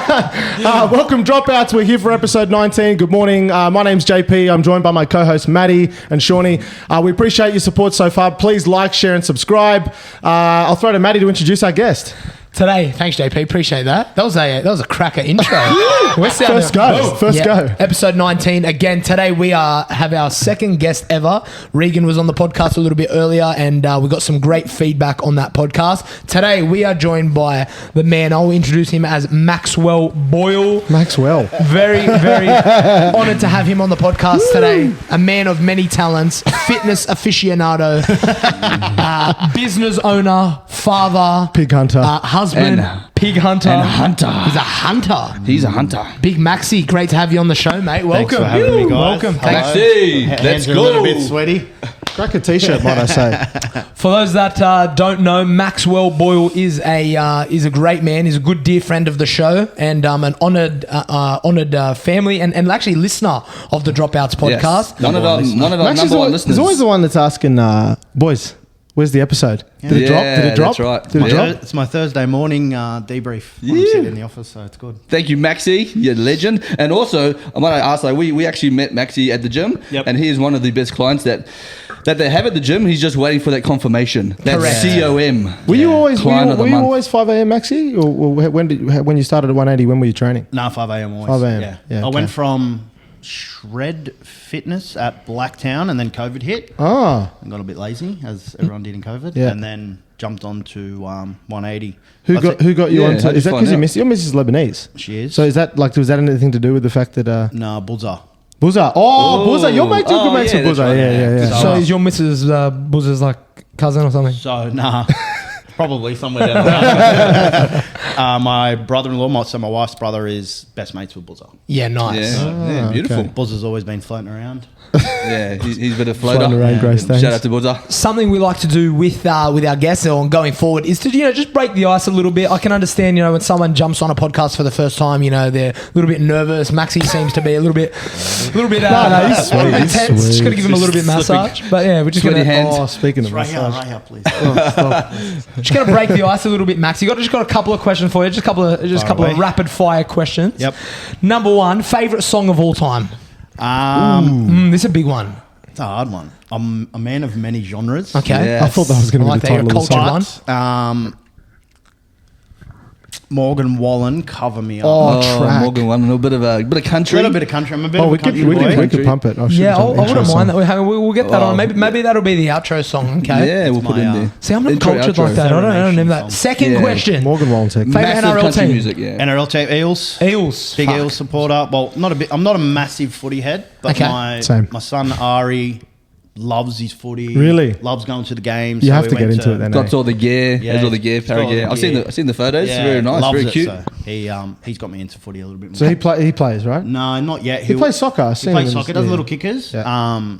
Welcome, Dropouts. We're here for episode 19. Good morning. My name's JP. I'm joined by my co-hosts Maddie and Shawnee. We appreciate your support so far. Please like, share, and subscribe. I'll throw to Maddie to introduce our guest. Today, thanks JP, appreciate that. That was a cracker intro. First go. Episode 19. Again, today we have our second guest ever. Regan was on the podcast a little bit earlier, and we got some great feedback on that podcast. Today we are joined by the man. I'll introduce him as Maxwell Boyle. Maxwell. Very, very honoured to have him on the podcast today. A man of many talents, fitness aficionado, business owner, father, pig hunter, husband, pig hunter. And hunter. He's a hunter. Big Maxy, great to have you on the show, mate. Welcome. Thanks for having me, guys. Welcome. Maxy, let's Hands are go. a little bit sweaty. Crack a t-shirt, might I say. For those that don't know, Maxwell Boyle is a great man. He's a good dear friend of the show and an honoured family and actually listener of the Dropouts podcast. Yes. One of our Max number one listeners. He's always the one that's asking, boys, where's the episode? Did it drop? Did it drop? That's right. Did it drop? It's my Thursday morning debrief when I'm sitting in the office, so it's good. Thank you, Maxy, you're a legend. And also, I want to ask, we actually met Maxy at the gym, and he is one of the best clients that they have at the gym. He's just waiting for that confirmation. That's COM. Were you always 5 month. a.m. Maxy? Or when you started at 180, when were you training? No, 5 a.m. always. 5 a.m. Yeah, I went from Shred Fitness at Blacktown and then COVID hit. Oh. I got a bit lazy, as everyone did in COVID, and then jumped on to 180. Who got you onto? Is that because your missus is Lebanese? She is. So was that anything to do with the fact that? No, Bullseye. Buzza. Buzza. Your mate, good mates with Buzza. Right. Yeah. So is your Mrs. Buzz's like cousin or something? So, nah. Probably somewhere down the line. My brother-in-law, my wife's brother, is best mates with Buzzer. Yeah, nice. Yeah, beautiful. Okay. Buzzer's always been floating around. Yeah, he's a bit of floater. Floating around Grace Staines. Shout out to Buzzer. Something we like to do with our guests on going forward is to just break the ice a little bit. I can understand when someone jumps on a podcast for the first time, they're a little bit nervous. Maxy seems to be a little bit he's sweet. He's tense. sweet. Just got to give him a little bit massage. But yeah, we're just going to speaking of Right massage. here, please. just going to break the ice a little bit, Max. Just got a couple of questions for you. Just a couple of rapid fire questions. Yep. Number one, favorite song of all time. This is a big one. It's a hard one. I'm a man of many genres. Okay. Yes. I thought that was going to be the title of the song. One. Morgan Wallen, Cover Me Up. Oh, track. Morgan one, a bit of country. A little bit of country. I'm a bit of We a country boy. could pump it. I wouldn't mind that. We'll get that on. Maybe that'll be the outro song. Okay. Yeah, we'll put it in there. See, I'm not Intro, cultured outro. like that. I don't know that. Song. Second question. Morgan Wallen tech. Favourite Massive NRL country team? music, yeah. NRL team, Eels. Eels. Big Fuck. Eels supporter. Well, I'm not a massive footy head, but Okay. my son Ari loves his footy. Really? Loves going to the games. You have to get into it then. Got all the gear. Yeah, Has all the gear, he's got all para the gear. gear. I've seen the photos. Yeah, Very nice, loves very it, cute. So he's got me into footy a little bit more. So he plays, right? No, not yet. He plays soccer. He plays soccer. Does little kickers. Yeah.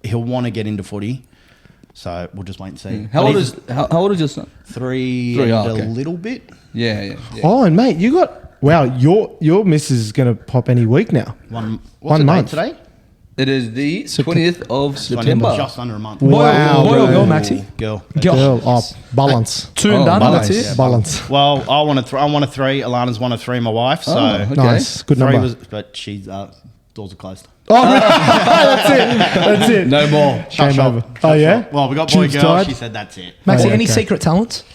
He'll want to get into footy. So we'll just wait and see. How old is your son? 3 3, and okay. a little bit. Yeah. Oh, and mate, you got your missus is going to pop any week now. What's 1 the month date today? It is the 20th of September. Just under a month. Wow, Boy or bro. girl, Maxy? Girl. Girl, balance. 2 and done. balance. That's it. Yeah. Balance. Well, I want a 3. Alana's one of 3. My wife. So Okay. Nice. Good 3 number. but she's doors are closed. Oh, that's it. No more. Shame Shut over. up. Oh, yeah? Well, we got boy Tubes girl. tied? She said that's it. Maxy, Oh, any okay. secret talents?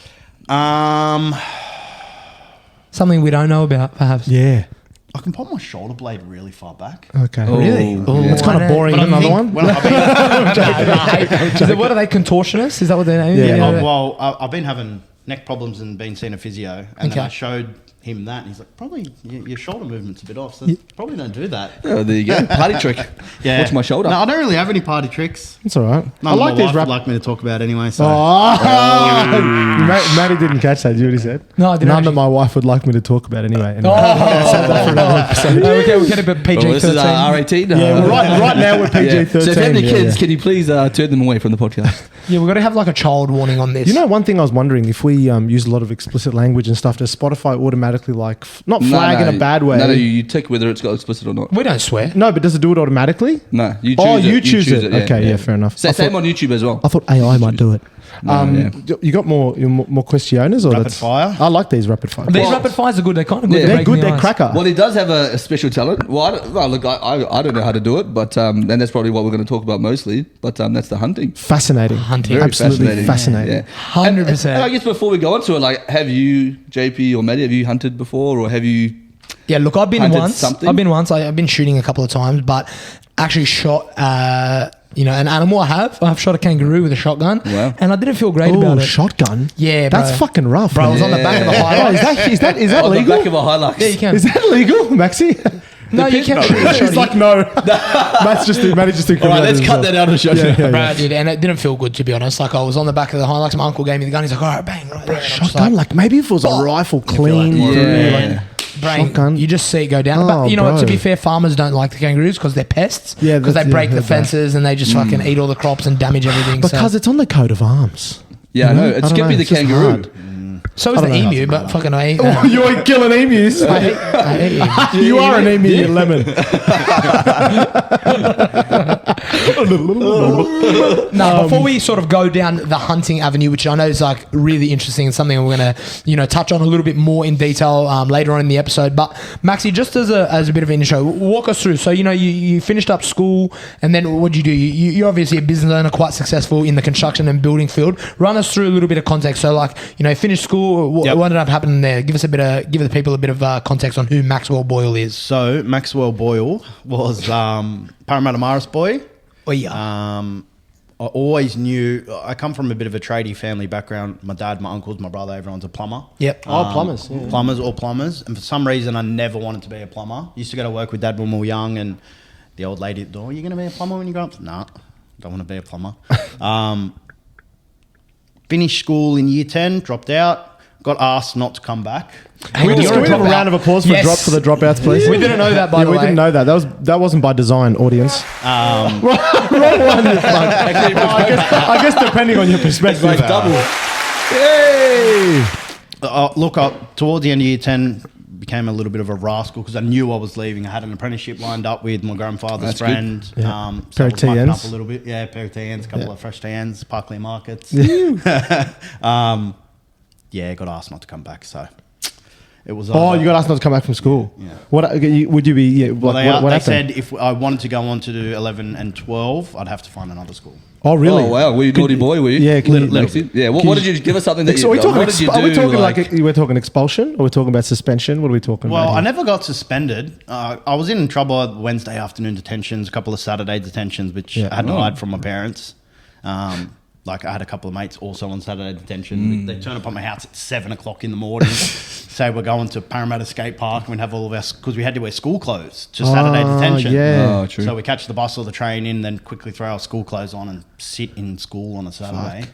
I Something we don't know about, perhaps. Yeah. can pop my shoulder blade really far back. Okay. Really? Oh, It's kind of boring. But I Another think- one? Well, What are they, contortionists? Is that what they're named? Yeah. I've been having neck problems and been seeing a physio, and then Okay. I showed him that, and he's like, probably your shoulder movement's a bit off, so probably don't do that. Oh, there you go. Party trick. Yeah. Watch my shoulder. No, I don't really have any party tricks. It's all right. None I like my these wife rap. would like me to talk about anyway. So Matty didn't catch that. You already said. No, I didn't None actually. that my wife would like me to talk about anyway. No, we get a bit PG-13. Well, this is R18. Yeah, well, right now we're PG-13. So if you have any yeah, kids, yeah. can you please turn them away from the podcast? Yeah, we've got to have like a child warning on this. You know, one thing I was wondering, if we use a lot of explicit language and stuff, does Spotify automatically not flag in a bad way? No, you tick whether it's got explicit or not. we don't swear. No, but does it do it automatically? No, you choose it. You choose it. Okay, yeah, fair enough. Same on YouTube as well. I thought AI might do it. You got more questioners or Rapid that's- fire? I like these rapid fire. These rapid fires are good. They're kind of good. Yeah. They're They're good. They're nice. cracker. Well, he does have a special talent. Well, look, I don't know how to do it, but and that's probably what we're going to talk about mostly. But that's the hunting. Fascinating. Hunting. Very Absolutely fascinating. Yeah. 100%. And I guess before we go into it, like, have you, JP or Maddie, have you hunted before, or have you? Yeah, look, I've been Hunted once. something? I've been once. I've been shooting a couple of times, but actually shot, an animal. I've shot a kangaroo with a shotgun. Wow. And I didn't feel great about Oh, it. shotgun. Yeah, bro. That's fucking rough. Bro, I was man. on the back of the Yeah. highlight. Is that On the legal? back of a Hilux. Yeah, you can. Is that legal, Maxi? No, you can't. He's like, no. Matty just All right, let's cut that out of the show. Bro, dude, and it didn't feel good, to be honest. Like, I was on the back of the Hilux. My uncle gave me the gun. He's like, all right, bang. Right there. And I'm just Shotgun, like maybe if it was a rifle clean. more of a- Yeah. brain, Shotgun. you just see it go down. Oh, But you know what? To bro. be fair, farmers don't like the kangaroos because they're pests. Yeah, because they that's- break yeah, the I've heard that. fences and they just fucking eat all the crops and damage everything. Because it's on the coat of arms. Yeah, I know. I It's don't Skippy know, the it's just kangaroo. hard. so is I the don't know. emu, but fucking I hate Oh, that. you're killing emus. I hate You are an emu, you lemon. No, before we sort of go down the hunting avenue, which I know is like really interesting and something we're going to, touch on a little bit more in detail later on in the episode. But Maxi, just as a bit of an intro, walk us through. So, you finished up school and then what did you do? You're obviously a business owner, quite successful in the construction and building field. Run us through a little bit of context. So like, finished school, what ended up happening there? Give the people a bit of context on who Maxwell Boyle is. So Maxwell Boyle was Parramatta Maris boy. Oh yeah. I always knew. I come from a bit of a tradie family background. My dad, my uncles, my brother, everyone's a plumber. Yep. Plumbers. Plumbers. And for some reason, I never wanted to be a plumber. Used to go to work with dad when we were young, and the old lady at the door, "You're going to be a plumber when you grow up?" Nah, don't want to be a plumber. Finished school in year 10, dropped out, got asked not to come back. Can we have a round of applause for Yes. the dropouts, please? We didn't know that, by the we way. didn't know that. That wasn't by design, audience. Wrong one. I guess depending on your perspective. Like double. Hey! Look, towards the end of year 10, became a little bit of a rascal because I knew I was leaving. I had an apprenticeship lined up with my grandfather's That's friend. good. Yeah. So Pair I of was mucking TNs. up a little bit. Yeah, pair of TNs, a couple of fresh TNs, Parkley Markets. Got asked not to come back, so it was. Oh, you got asked not to come back from school. Yeah. What would you be? Yeah, Well, what they happened? said if I wanted to go on to do 11 and 12, I'd have to find another school. Oh, really? Oh wow, were you naughty boy? Were you? Yeah, can you- Maxi? Yeah. What did you give us something that you? Are we talking, what did you do? are we talking we're talking expulsion, or we're talking about suspension? What are we talking Well, about? I never got suspended. I was in trouble at Wednesday afternoon detentions, a couple of Saturday detentions, which Yeah. I had to hide from my parents. I had a couple of mates also on Saturday detention. They turn up at my house at 7 o'clock in the morning, say we're going to Parramatta Skate Park and we'd have all of our, because we had to wear school clothes to Saturday detention. Yeah. Oh, true. So we catch the bus or the train in, then quickly throw our school clothes on and sit in school on a Saturday.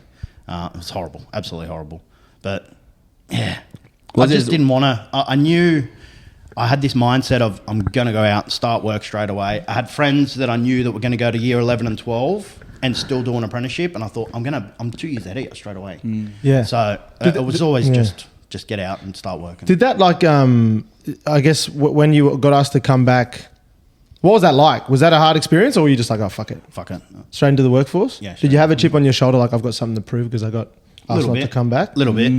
It was horrible, absolutely horrible. But yeah, I just didn't want to. I knew I had this mindset of I'm going to go out and start work straight away. I had friends that I knew that were going to go to year 11 and 12 and still do an apprenticeship, and I thought I'm 2 years ahead of you straight away. Yeah. So it was always just get out and start working. Did that I guess when you got asked to come back, what was that like? Was that a hard experience, or were you just like, oh fuck it, Fuck it. straight into the workforce? Yeah, Did you have a chip on your shoulder, like I've got something to prove because I got asked not to come back? Little bit.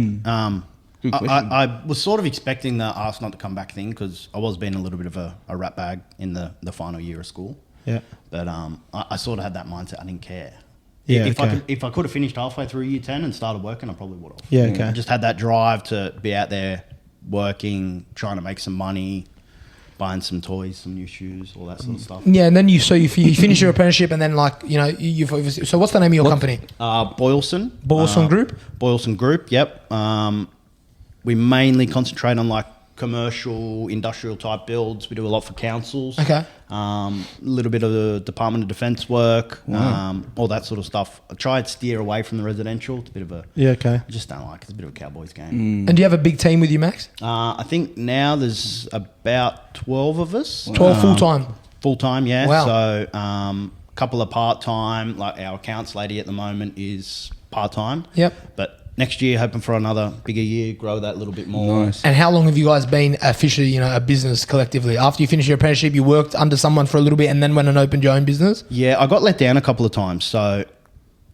Good question. I was sort of expecting the ask not to come back thing because I was being a little bit of a rat bag in the final year of school. Yeah. But I sort of had that mindset. I didn't care. Yeah, If I could have finished halfway through year 10 and started working, I probably would have. Yeah, okay. I just had that drive to be out there working, trying to make some money, buying some toys, some new shoes, all that sort of stuff. Yeah, and then you finish your apprenticeship, and then you've obviously. So what's the name of your company? Boylston. Boylston Group? Boylston Group, yep. We mainly concentrate on commercial, industrial type builds. We do a lot for councils. Okay. A little bit of the Department of Defence work, all that sort of stuff. I try and steer away from the residential. It's a bit of a... Yeah, okay. I just don't like it. It's a bit of a Cowboys game. And do you have a big team with you, Max? I think now there's about 12 of us. 12 full-time? Full-time, yeah. Wow. So a couple of part-time. Like our accounts lady at the moment is part-time. Yep. But next year, hoping for another bigger year, grow that a little bit more. Nice. And how long have you guys been officially, a business collectively? After you finished your apprenticeship, you worked under someone for a little bit and then went and opened your own business? Yeah, I got let down a couple of times. So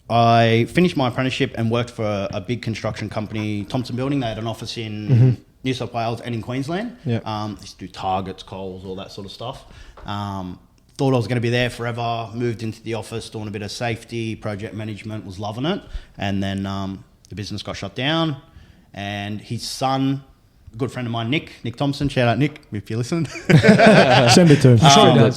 I finished my apprenticeship and worked for a big construction company, Thompson Building. They had an office in New South Wales and in Queensland. Yeah. They used to do targets, Coles, all that sort of stuff. Thought I was going to be there forever. Moved into the office, doing a bit of safety, project management, was loving it. And then the business got shut down. And his son, a good friend of mine, Nick Thompson, shout out Nick if you listen. Send it to him.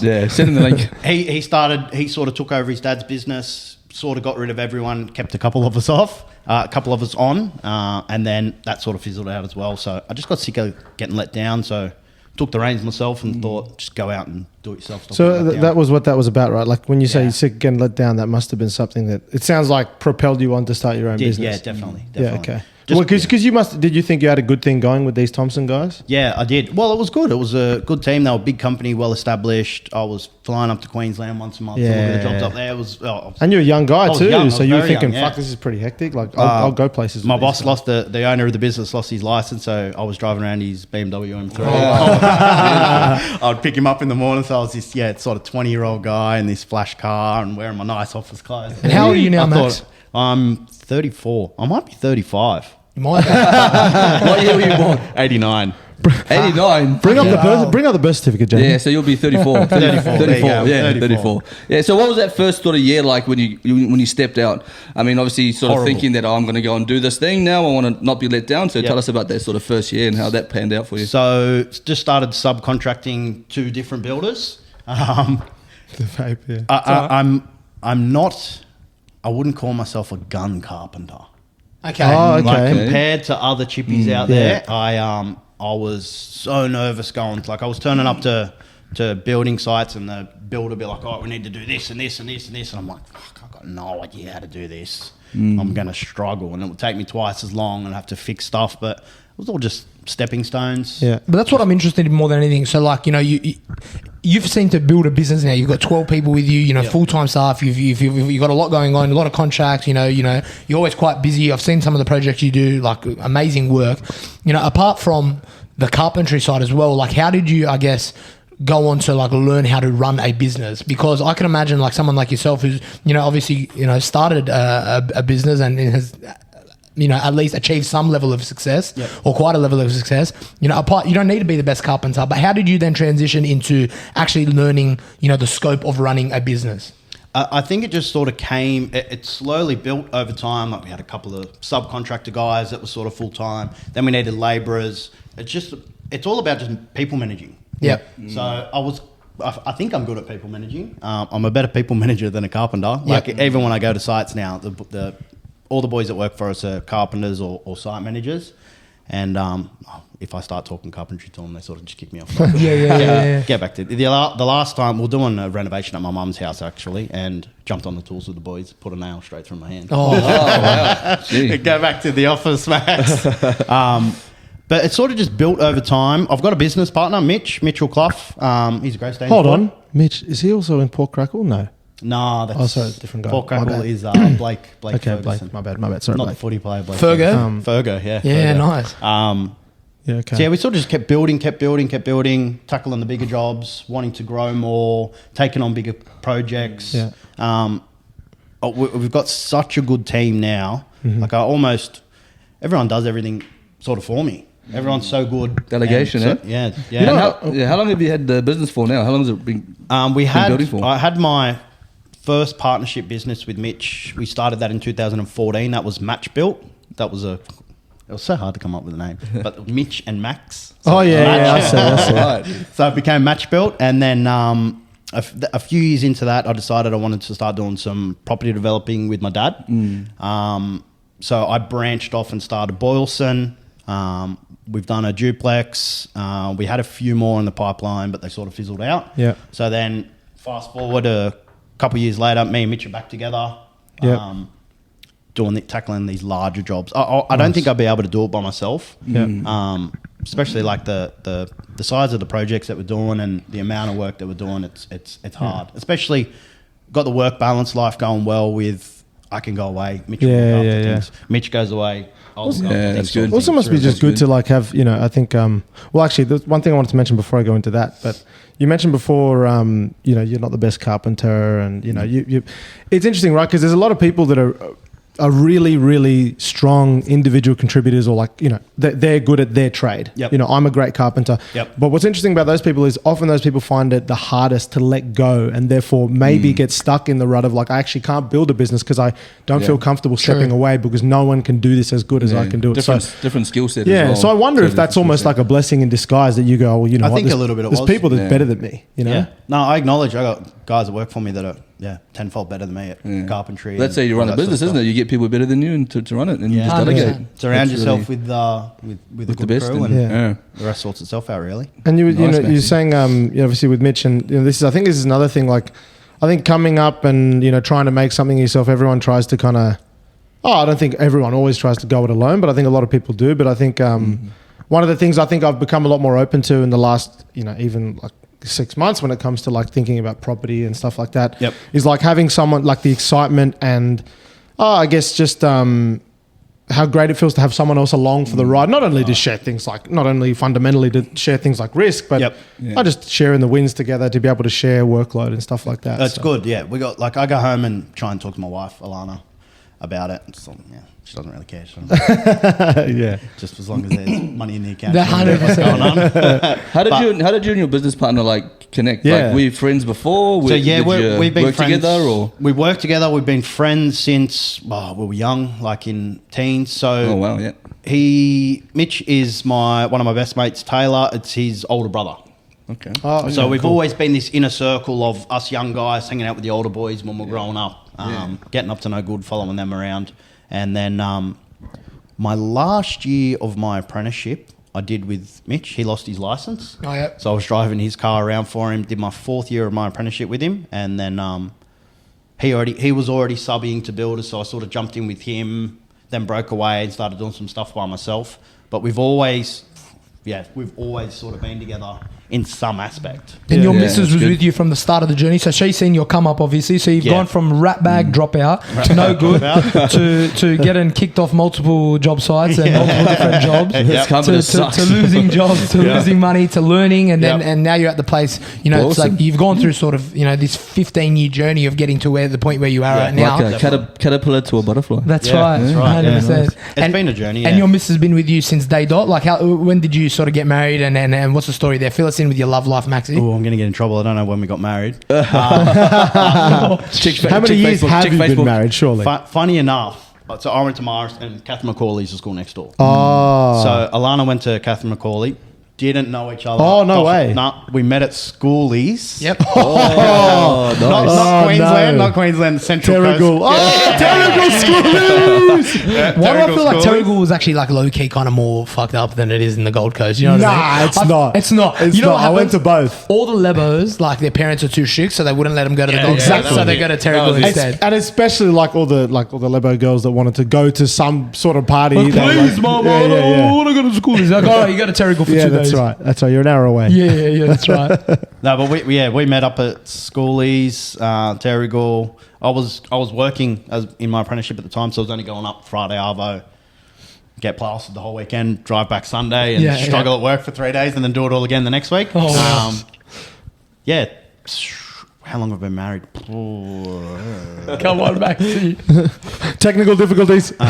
Yeah, send him the link. He sort of took over his dad's business, sort of got rid of everyone, kept a couple of us off, a couple of us on, and then that sort of fizzled out as well. So I just got sick of getting let down, so took the reins myself and thought, just go out and do it yourself. So that was what that was about, right? Like when you say you're sick of getting let down, that must have been something that it sounds like propelled you on to start your own business. Yeah, definitely. Yeah, okay. Because did you think you had a good thing going with these Thompson guys? Yeah, I did. Well, it was good. It was a good team. They were a big company, well established. I was flying up to Queensland once a month to look at the jobs up there. And you're a young guy too, young. so you were thinking, young, fuck, this is pretty hectic. Like, I'll go places. My boss lost the owner of the business lost his license, so I was driving around his BMW M3. I'd pick him up in the morning, so I was this sort of 20-year-old guy in this flash car and wearing my nice office clothes. And how old are you now, Max? I'm 34. I might be 35. What year were you born? 89. 89. Bring up the birth certificate, Jamie. Yeah, so you'll be 34. 34. 34. Yeah, 34. 34. Yeah. So what was that first sort of year like when you stepped out? I mean, obviously, sort of thinking that I'm going to go and do this thing now. I want to not be let down. So tell us about that sort of first year and how that panned out for you. So just started subcontracting to different builders. The vape, yeah. I'm not. I wouldn't call myself a gun carpenter. Okay. Oh, okay. Like compared to other chippies out there, I was so nervous going. Like I was turning up to building sites and the builder be like, "Oh, we need to do this and this and this and this," and I'm like, "Fuck, I've got no idea how to do this. I'm gonna struggle, and it will take me twice as long, and I have to fix stuff." But it was all just stepping stones. Yeah. But that's what I'm interested in more than anything. So, like, you know, you've seen to build a business now. You've got 12 people with you. You know, full-time staff. You've got a lot going on. A lot of contracts. You know, you're always quite busy. I've seen some of the projects you do. Like amazing work. You know, apart from the carpentry side as well. Like, how did you, I guess, go on to like learn how to run a business? Because I can imagine like someone like yourself who's, you know, obviously, you know, started a business and has, you know, at least achieved some level of success or quite a level of success. You know, you don't need to be the best carpenter, but how did you then transition into actually learning, you know, the scope of running a business? I think it just sort of came, it slowly built over time. Like we had a couple of subcontractor guys that were sort of full-time. Then we needed labourers. It's all about just people managing. Yeah. So I think I'm good at people managing. I'm a better people manager than a carpenter. Like even when I go to sites now, all the boys that work for us are carpenters or site managers. And if I start talking carpentry to them, they sort of just kick me off. Yeah. Get back to the last time, we're doing a renovation at my mum's house actually, and jumped on the tools with the boys, put a nail straight through my hand. Oh, wow. Go back to the office, Max. But it's sort of just built over time. I've got a business partner, Mitchell Clough. He's a great stage. Hold on. Mitch, is he also in Pork Crackle? No. No, that's sorry, different guy. Pork Crackle is Blake Okay, Ferguson. Blake. My bad. Sorry, Not Blake. the footy player, Blake. Fergo? Fergo, yeah. yeah, Fergo. nice. Yeah, okay. So yeah, we sort of just kept building, tackling the bigger jobs, wanting to grow more, taking on bigger projects. Yeah. We've got such a good team now. Mm-hmm. Like everyone does everything sort of for me. Everyone's so good. Delegation, Yeah. And how long have you had the business for now? How long has it been building for? I had my first partnership business with Mitch. We started that in 2014. That was Match Built. It was so hard to come up with a name, but Mitch and Max. So I see. Right. So it became Match Built, and then a few years into that, I decided I wanted to start doing some property developing with my dad. So I branched off and started Boylson. We've done a duplex. We had a few more in the pipeline, but they sort of fizzled out. Yeah. So then fast forward a couple of years later, me and Mitch are back together. Yeah. Tackling these larger jobs. I don't think I'd be able to do it by myself. Yeah. Especially like the size of the projects that we're doing and the amount of work that we're doing. It's hard. Especially got the work balance life going well with I can go away. Mitch will look after things. Mitch goes away. I'll look after that's things. good. Also, must be just good to like have, you know, I think, well, actually, there's one thing I wanted to mention before I go into that, but you mentioned before, you know, you're not the best carpenter and, you know, you it's interesting, right? Because there's a lot of people that are really, really strong individual contributors, or like, you know, they're good at their trade. Yep. You know, I'm a great carpenter. Yep. But what's interesting about those people is often those people find it the hardest to let go, and therefore maybe get stuck in the rut of like, I actually can't build a business because I don't feel comfortable stepping away because no one can do this as good as I can do it. Different skill set. Yeah, as well. so I wonder if that's almost like a blessing in disguise that you go, well, you know, I think a little bit it there's was. people that's better than me, you know? Yeah. No, I acknowledge I got guys that work for me that are tenfold better than me at carpentry. Let's say you run a business, isn't it? You get people better than you and to run it, and you just delegate. Surround yourself with a good best crew, and the rest sorts itself out, really. And you Nice, know, you're saying, you know, obviously with Mitch, and you know, I think this is another thing. Like, I think coming up and, you know, trying to make something yourself, everyone tries to kind of. I don't think everyone always tries to go it alone, but I think a lot of people do. But I think one of the things I think I've become a lot more open to in the last, you know, even like 6 months when it comes to like thinking about property and stuff like that, is like having someone like the excitement and I guess just how great it feels to have someone else along for the ride. Not only to share things like, not only fundamentally to share things like risk, but I just sharing the wins together to be able to share workload and stuff like that. That's good. Yeah, we got like I go home and try and talk to my wife Alana about it. So, she doesn't really care. Just as long as there's money in the account. 100%. How did you and your business partner like connect? Yeah. Like, were you friends before? We've been work friends together, or we work together. We've been friends since we were young, like in teens. So Mitch is one of my best mates, Taylor. It's his older brother. Okay. So we've always been this inner circle of us young guys hanging out with the older boys when we're growing up, getting up to no good, following them around. And then my last year of my apprenticeship, I did with Mitch. He lost his license. Oh, yeah. So I was driving his car around for him, did my 4th year of my apprenticeship with him. And then he was already subbing to builders, so I sort of jumped in with him, then broke away and started doing some stuff by myself. But we've always sort of been together in some aspect. And your missus was with you from the start of the journey, so she's seen your come up, obviously. So you've gone from rat bag dropout to no good to getting kicked off multiple job sites and multiple different jobs to losing jobs, to losing money, to learning, and then and now you're at the place. You know, it's like you've gone through sort of, you know, this 15-year journey of getting to the point where you are right now. Like a caterpillar to a butterfly. That's right. 100%. It's been a journey. And your missus has been with you since day dot. Like, when did you sort of get married, and what's the story there? Fill us in with your love life, Maxy. Oh, I'm going to get in trouble. I don't know when we got married. How many years have you been married, surely? Funny enough, so I went to Morris and Catherine McCauley's the school next door. Oh. So Alana went to Catherine McCauley. Didn't know each other. Oh, no way. No, we met at schoolies. Yep. Oh, nice. Not Queensland, not Queensland, Central Terrigal. Coast. Terrigal schoolies. Why do I feel like Terrigal was actually like low key kind of more fucked up than it is in the Gold Coast? You know what I mean? It's not. It's not. It's you know not. what I happens? went to both. All the Lebos, like their parents are too strict, so they wouldn't let them go to the Gold Coast. exactly. So they go to Terrigal instead. And especially like all the Lebo girls that wanted to go to some sort of party. Please, mom, I want to go to school. He's like, oh, you go to Terrigal for 2 days. that's right. That's right. You're an hour away. Yeah, that's right. No, but we met up at schoolies, Terrigal. I was working in my apprenticeship at the time, so I was only going up Friday arvo, get plastered the whole weekend, drive back Sunday, and struggle at work for 3 days, and then do it all again the next week. Oh, wow. How long have I been married? Come on, Maxy. Technical difficulties. No,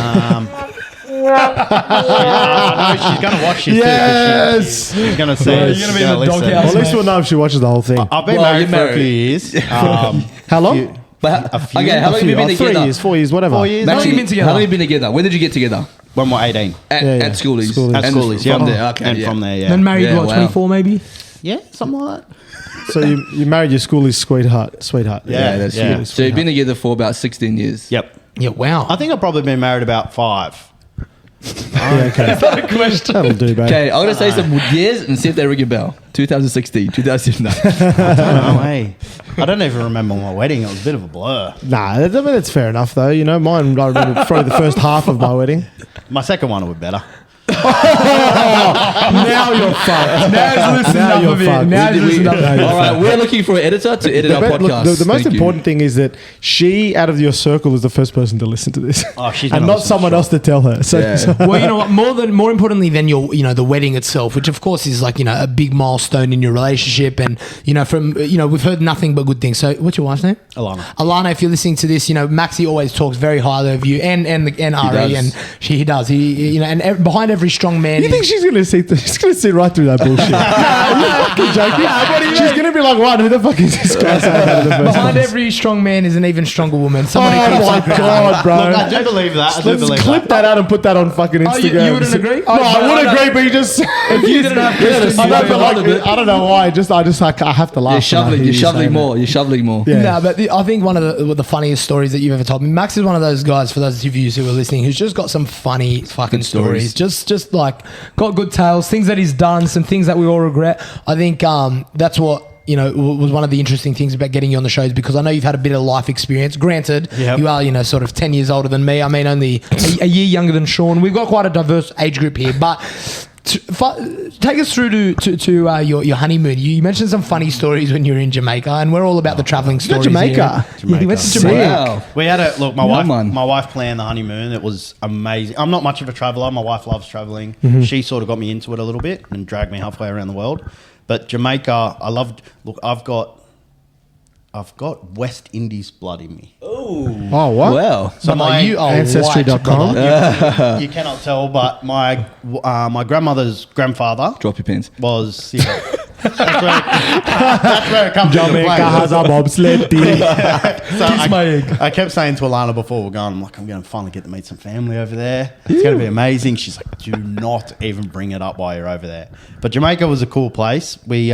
she's going to watch this. Yes. She's going to see. You're going to be in the doghouse. Well, at least we'll know if she watches the whole thing. I've been married for a few years. How long? How long have you been together? 3 years, 4 years, whatever. 4 years. How long have you been together? How long have you been together? When did you get together? When we're 18. At schoolies. At schoolies, yeah. From there, okay. And from there, yeah. Then married, Yeah, what, wow. 24 maybe? Yeah, something like that. So you married your schoolies sweetheart. Yeah, that's yeah. you. So you've been together for about 16 years. Yep. Yeah, wow. I think I've probably been married about 5. Yeah, okay. Is that a question? That'll do, babe. Okay, I'm going to say some years and see if they ring a bell. 2016, 2009. No way. I don't even remember my wedding. It was a bit of a blur. Nah, I mean, that's fair enough, though. You know, mine, I remember probably the first half of my wedding. My second one was better. Now you're fucked. Now he's loosened Now up you're a bit. fucked. Now he's loosened up. All right, we're looking for an editor to edit our Look, podcast. the most Thank you. important thing is that she, out of your circle, is the first person to listen to this, Oh, she's and gonna not listen, someone sure. else to tell her. So, Yeah. so- Well, you know what? More importantly than the wedding itself, which of course is like a big milestone in your relationship, and from we've heard nothing but good things. So, what's your wife's name? Alana. If you're listening to this, Maxy always talks very highly of you and Ari, does. and he does. And behind every strong man, you think she's gonna see? She's gonna see right through that bullshit. Fucking joking. what do you She's mean? gonna be like, "What? Who the fuck is this guy?" saying that in the first behind place? every strong man is an even stronger woman. Oh Somebody keeps my it god, bro! Look, I do believe that. I do Let's believe clip that out and put that on fucking Oh, Instagram. you wouldn't agree? No, I would agree, but you just. If you didn't have Kristen, I you know, would but have like, I don't know why. I have to laugh. You're shoveling more. You're shoveling more. Yeah. No, but I think one of the funniest stories that you've ever told me. Max is one of those guys, for those of you who are listening, who's just got some funny fucking Good stories. stories. Just like got good tales, things that he's done, some things that we all regret. I think that's what was one of the interesting things about getting you on the show, is because I know you've had a bit of life experience. Granted, Yep. you are sort of 10 years older than me. I mean, only a year younger than Sean. We've got quite a diverse age group here, but. Take us through to your honeymoon. You mentioned some funny stories when you were in Jamaica, and we're all about the traveling stories. Jamaica? Here. Yeah, you went to Jamaica. Jamaica. Wow. We had look. My Yeah, wife, man. my wife planned the honeymoon. It was amazing. I'm not much of a traveler. My wife loves traveling. She sort of got me into it a little bit and dragged me halfway around the world. But Jamaica, I loved. Look, I've got West Indies blood in me. Oh what? Wow. So you are Ancestry.com. you cannot tell, but my grandmother's grandfather Drop your pants. was. That's where it comes into Jamaica play. has a bobsled team. So Kiss my egg. I kept saying to Alana before we're going, I'm going to finally get to meet some family over there. It's going to be amazing. She's like, do not even bring it up while you're over there. But Jamaica was a cool place. We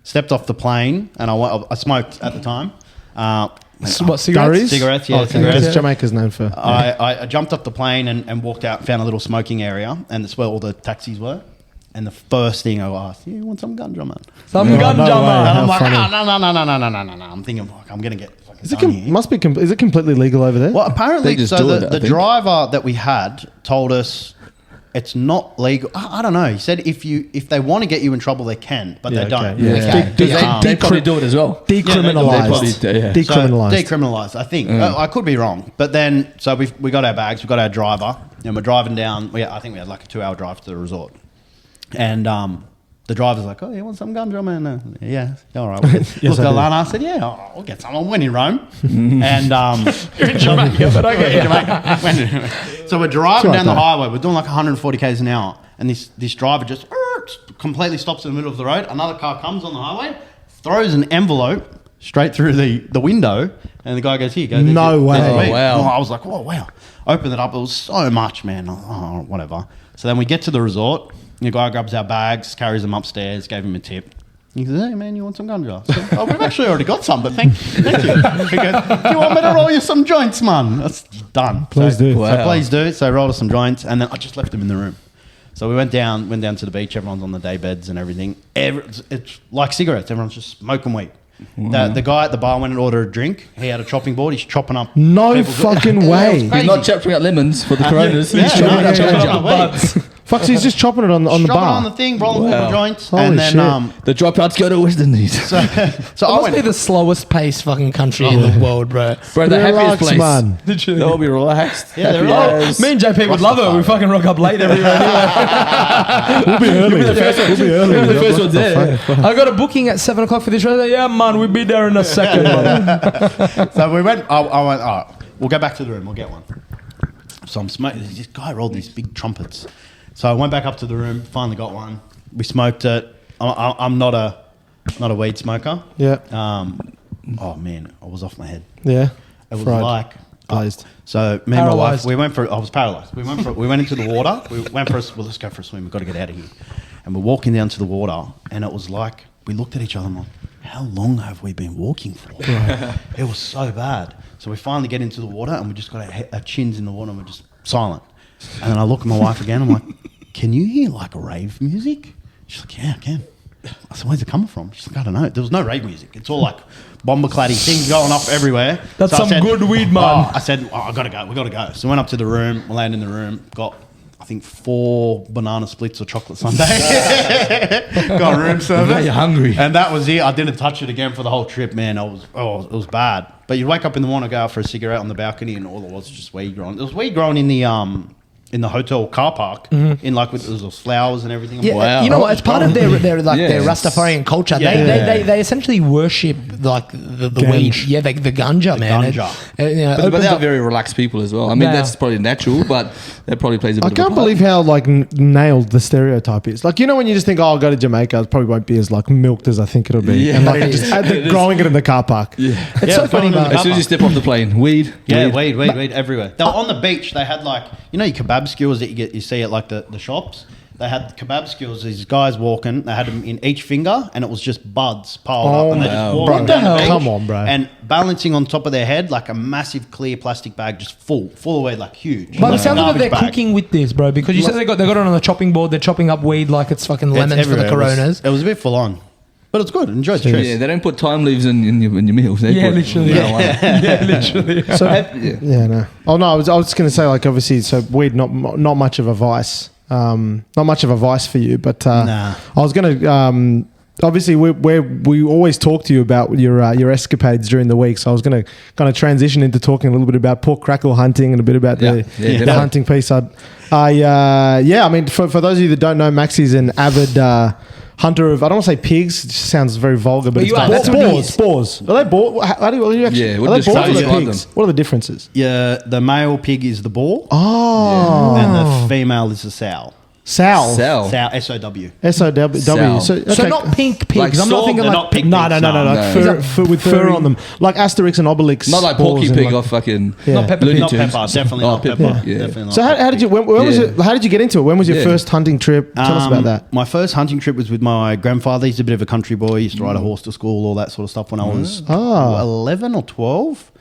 stepped off the plane, and I smoked at the time. What, cigarettes? Cigarettes, yeah, Okay, cigarettes. because Jamaica's known for. I jumped off the plane and walked out and found a little smoking area, and that's where all the taxis were. And the first thing I asked, you want some ganja, man? Some No, ganja, no way. man. And I'm like, funny. no. I'm thinking, fuck, I'm going to get fucking Is it done here. is it completely legal over there? Well, apparently, They just so do it, I the think. driver that we had told us it's not legal. I don't know. He said if they want to get you in trouble, they can, but Yeah, they don't. okay. Yeah. Okay. Because they probably do it as well. Decriminalised. They probably do, yeah. Decriminalised. Decriminalised, I think. I could be wrong. But then, so we got our bags, we got our driver, and we're driving down. I think we had like a 2-hour drive to the resort. And the driver's like, oh, you want some ganja, man? Yeah, all right. Yes, Look, I do. Alana, I said, yeah, I'll get some. I went in Rome. And you're in Jamaica, but okay. Jamaica. So we're driving It's down like the that. highway. We're doing like 140 k's an hour. And this driver just completely stops in the middle of the road. Another car comes on the highway, throws an envelope straight through the window, and the guy goes, here, go. No way. Oh, wow. I was like, oh, wow. Open it up. It was so much, man. Oh, whatever. So then we get to the resort. The guy grabs our bags, carries them upstairs, gave him a tip. He says, hey, man, you want some ganja? So, we've actually already got some, but thank you. He goes, do you want me to roll you some joints, man? That's done. Please do. So Wow. please do. So I rolled us some joints, and then I just left him in the room. So we went down to the beach. Everyone's on the day beds and everything. It's like cigarettes. Everyone's just smoking weed. The guy at the bar went and ordered a drink. He had a chopping board. He's chopping up. No people's- fucking way. He's not chopping out lemons for the Coronas. Yeah, He's chopping no, out chopping ganja. up weed. Fuck, so he's just chopping it on the Chopping bar. on the thing, rolling Wow. the joints, Holy and then shit. The dropouts go to West Indies. so It I must be went. the slowest paced fucking country in the world, bro. Bro, the Relax, happiest place. man. They'll be relaxed. Yeah, they're Happy relaxed. as- Me and JP would love it. We fucking rock up late everywhere anyway. We'll be early. the first one. We'll be early. You'll be the first ones there. I got a booking at 7 o'clock for this show. Yeah, man, we'll be there in a second. man. So we went. I went. All right, we'll go back to the room. We'll get one. So I'm smoking. This guy rolled these big trumpets. So I went back up to the room. Finally got one. We smoked it. I'm not a weed smoker. Yeah. Oh man, I was off my head. Yeah. It was Fried. like Glazed. So me and my wife, Paralyzed. I was paralyzed. We went into the water. We went for let's go for a swim. We've got to get out of here. And we're walking down to the water, and it was like we looked at each other and like, how long have we been walking for? It was so bad. So we finally get into the water, and we just got our chins in the water, and we're just silent. And then I look at my wife again. I'm like, can you hear like rave music? She's like, yeah, I can. I said, where's it coming from? She's like, I don't know. There was no rave music. It's all like bomber cladding things going off everywhere. That's I some good weed, man. I said, I gotta go. We gotta go. So we went up to the room. We landed in the room. Got, I think 4 banana splits or chocolate sundae. Got room service. Now you're hungry. And that was it. I didn't touch it again for the whole trip, man. It was bad. But you'd wake up in the morning, go out for a cigarette on the balcony, and all it was just weed growing. It was weed growing in the hotel car park, in like with those flowers and everything. Yeah, Wow. you know what? It's part of their their Yes. Rastafarian culture. Yeah. They essentially worship like the Ganj. weed. Yeah, the ganja, man. ganja. But they are very relaxed people as well. I mean, that's probably natural, but that probably plays a bit I of a can't part. believe how like nailed the stereotype is. Like, you know, when you just think, oh, I'll go to Jamaica, it probably won't be as like milked as I think it'll be. Yeah. And like they're growing it in the car park. Yeah. It's so funny, man. As soon as you step off the plane, weed. Yeah, weed everywhere. They were on the beach. They had like, you know, your kebab skewers that you see at like the shops. They had kebab skewers. These guys walking. They had them in each finger, and it was just buds piled up, and they just wow. walking Bro, down the beach. come on, bro. And balancing on top of their head like a massive clear plastic bag, just full away, like huge. But it Like a sounds like garbage they're bag. cooking with this, bro, because you said they got it on the chopping board. They're chopping up weed like it's fucking It's lemons for the everywhere. Coronas. It was a bit full on, but it's good. Enjoy the trip. Yeah, they don't put thyme leaves in your meals. They Yeah, put literally. marijuana. Yeah, literally. So Yeah. yeah, no. Oh no, I was just going to say, like, obviously, so weed not much of a vice, not much of a vice for you, but Nah. I was going to. Obviously, we always talk to you about your escapades during the week, so I was going to kind of transition into talking a little bit about pork crackle hunting and a bit about Yeah. the Yeah. hunting piece. I mean, for those of you that don't know, Maxy's an avid hunter of, I don't want to say pigs, it just sounds very vulgar, but But it's you are, that's what it is. boars. Are they boars? How do you actually? Yeah, are what they does- boars how or do you the describe pigs? them? What are the differences? Yeah, the male pig is the boar, Oh, and the female is the sow. sow. Sow. Sow, S-O-W. S-O-W. Sow. So, So okay. not pink pigs. Like I'm not saw, thinking they're like not pink No, pigs, like no. fur with fur on them, like Asterix and Obelix. Not like boars Porky and Pig like- off fucking Yeah. Not Peppa Looney Pig. Not Tunes. Peppa, definitely Oh, not Peppa. Peppa, yeah. Definitely not So how did you? When was Yeah. it? How did you get into it? When was your Yeah. first hunting trip? Tell us about that. My first hunting trip was with my grandfather. He's a bit of a country boy. He used to ride a horse to school, all that sort of stuff when I was 11 or 12.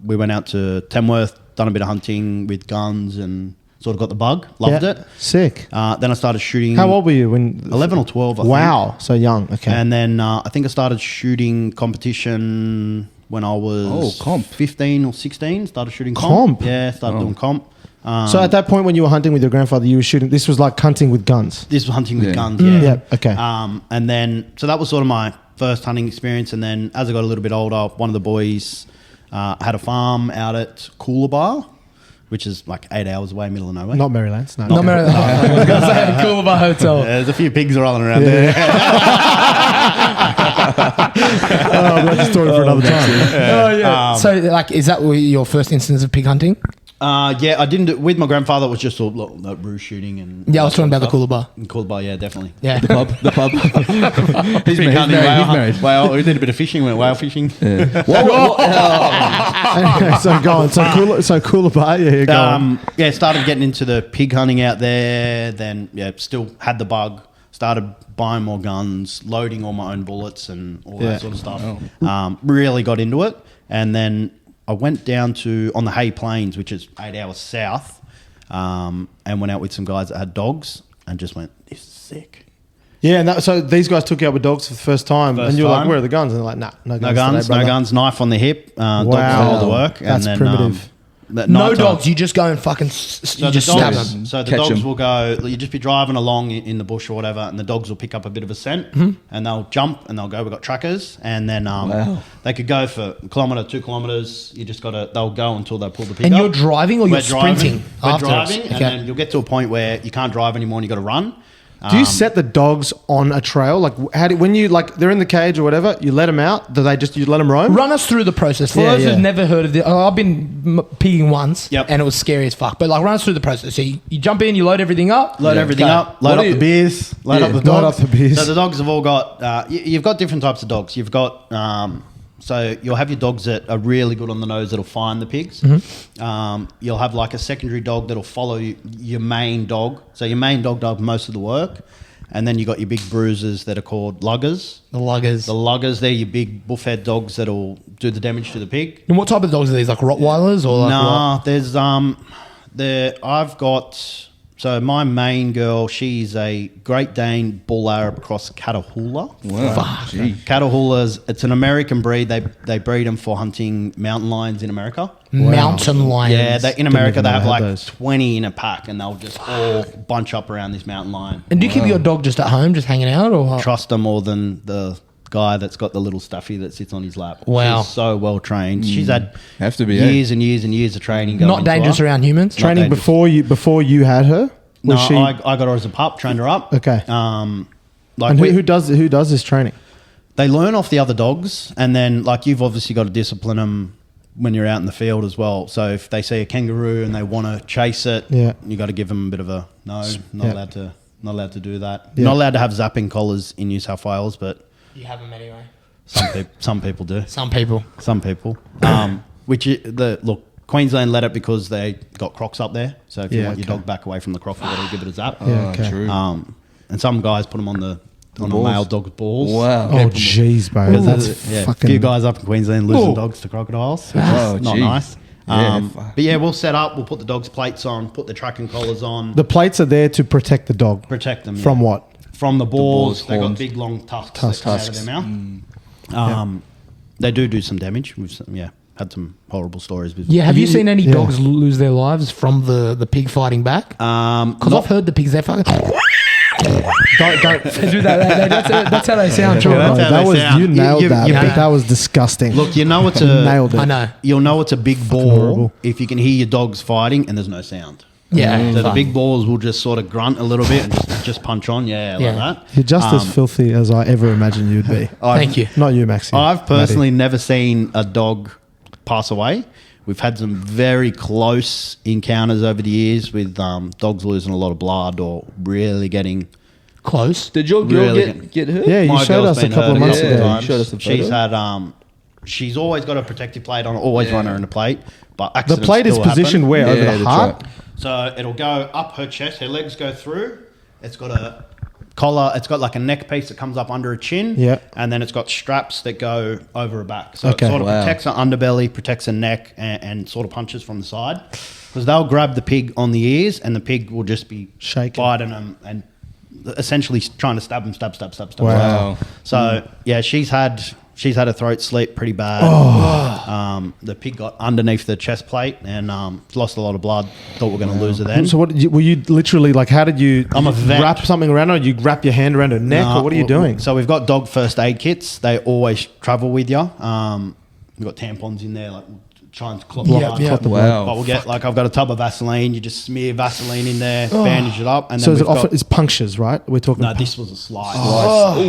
We went out to Tamworth, done a bit of hunting with guns and sort of got the bug. Loved Yeah. it. Sick. Then I started shooting. How old were you when? 11 or 12, I think. Wow, so young. Okay. And then I think I started shooting competition when I was 15 or 16. Started shooting comp. Comp? Yeah, started doing comp. So at that point when you were hunting with your grandfather, you were shooting. This was like hunting with guns. This was hunting with Yeah. guns, yeah. Yeah. Okay. And then, so that was sort of my first hunting experience. And then as I got a little bit older, one of the boys had a farm out at Coolabah, which is like 8 hours away, middle of nowhere. Not Marylands. No. Not Mary. I was going to say a Coolabah Hotel. There's a few pigs rolling around there. Oh, that's a story for another time. Oh yeah. So like, is that your first instance of pig hunting? Yeah, I didn't do, with my grandfather. It was just all like roo shooting and Yeah, I was talking about the Coolabah. Coolabah, yeah, definitely. Yeah. The pub. He's Pig married. hunting, He's married. whale. We did a bit of fishing. Went whale fishing. Anyway, so go on. So Coolabah. Yeah, go on. Yeah, started getting into the pig hunting out there. Then yeah, still had the bug. Started buying more guns, loading all my own bullets and all Yeah. that sort of stuff. Really got into it, and then I went down to on the Hay Plains, which is 8 hours south, and went out with some guys that had dogs, and just went, "This is sick." Yeah, and so these guys took you out with dogs for the first time, First and you're like, time. "Where are the guns?" And they're like, "Nah, no guns, No guns, today, no brother." guns, knife on the hip. Dogs Wow. do all the work. That's and then, primitive. at No night dogs. time- You just go and fucking. So You just the stab dogs, them. so the Catch dogs 'em. will go. You just be driving along in the bush or whatever, and the dogs will pick up a bit of a scent, and they'll jump and they'll go. We've got trackers, and then Wow. they could go for a kilometre, 2 kilometres. You just got to. They'll go until they pull the pig And up. you're driving or you're We're driving. sprinting We're afterwards? driving, Okay. and then you'll get to a point where you can't drive anymore, and you got to run. Do you set the dogs on a trail? Like, when you like they're in the cage or whatever, you let them out. Do they just you let them roam? Run us through the process. For Yeah, those yeah. who've never heard of this, I've been pigging once, Yep. and it was scary as fuck. But like, run us through the process. So you jump in, you load everything up, Load everything go. up, load What up do the you- beers, load Yeah. up the Load dogs. up the beers. So the dogs have all got, you've got different types of dogs. You've got, so you'll have your dogs that are really good on the nose that'll find the pigs. You'll have like a secondary dog that'll follow your main dog. So your main dog does most of the work. And then you got your big bruisers that are called luggers. The luggers. The luggers, they're your big bullfed dogs that'll do the damage to the pig. And what type of dogs are these? Like Rottweilers or like Nah, there's I've got So my main girl, she's a Great Dane Bull Arab cross Catahoula. Wow. Gee. Catahoulas, it's an American breed. They breed them for hunting mountain lions in America. Mountain lions. Yeah, in America they even know have I like had those. 20 in a pack, and they'll just all bunch up around this mountain lion. And do you keep your dog just at home, just hanging out, or Trust her more than the guy that's got the little stuffy that sits on his lap. Wow. She's so well trained. She's had Have to be, years and years and years of training going not dangerous into her. around humans? Training dangerous. before you had her? No, Was she, I got her as a pup, trained her up. Okay. Like and who does this training? they learn off the other dogs, and then like you've obviously got to discipline them when you're out in the field as well. So if they see a kangaroo and they want to chase it, you got to give them a bit of a no, not allowed to do that. Yeah. Not allowed to have zapping collars in New South Wales, but You have them anyway. some people do. Some people. Some people. Queensland let it because they got crocs up there. So if you want your dog back away from the croc, you got to give it a zap. Yeah, okay. True. And some guys put them on a balls. male dog's balls. Wow. Oh, jeez, bro. Because That's a fucking... few guys up in Queensland losing dogs to crocodiles, which Oh, is not gee. nice. Yeah, But yeah, we'll set up. We'll put the dog's plates on, put the tracking collars on, The plates are there to protect the dog. protect them From what? From the balls. balls, They got horns. big long tusks that come out of their mouth. They do some damage. We've had some horrible stories with. Yeah, have you seen any yeah. dogs lose their lives from the pig fighting back? Because I've heard the pigs, they're fucking... Don't. They do that. That's how they sound, Sean. Yeah, No, that's how that they was sound. you nailed You- that. you- mate. That was disgusting. Look, you know it's a nailed it. I know. You'll know it's a big ball horrible. if you can hear your dogs fighting and there's no sound. Yeah. So the fun. big balls will just sort of grunt a little bit and just punch on, Yeah. like that. You're just as filthy as I ever imagined you'd be. Thank you. Not you, Maxi. I've personally never seen a dog pass away. We've had some very close encounters over the years with dogs losing a lot of blood or really getting. Close. Did your girl Really get hurt? Yeah, you My showed girl's us a been couple of hurt months a couple ago. times. You showed us a She's photo. had she's always got a protective plate on, always run her in a plate. But The accidents plate is still happen. positioned where? Yeah, Over the that's heart? right. So it'll go up her chest, her legs go through. It's got a collar, it's got like a neck piece that comes up under her chin. Yeah. And then it's got straps that go over her back. So Okay. it sort of Wow. protects her underbelly, protects her neck, and sort of punches from the side. Because they'll grab the pig on the ears and the pig will just be Shaking. biting them and essentially trying to stab them, stab. Wow. So yeah, she's had her throat slit pretty bad. The pig got underneath the chest plate and lost a lot of blood. Thought we were going to lose her then. So what did you, were you literally like? How did you? I'm a vet. Wrap something around her? You wrap your hand around her neck, or what are you doing? So we've got dog first aid kits. They always travel with you. We've got tampons in there, like try and clot Yeah, blood. yeah. Wow. But we'll get like I've got a tub of Vaseline. You just smear Vaseline in there, bandage it up, and So then is it we've often got, it's punctures, right? We're talking. no, this was a slice.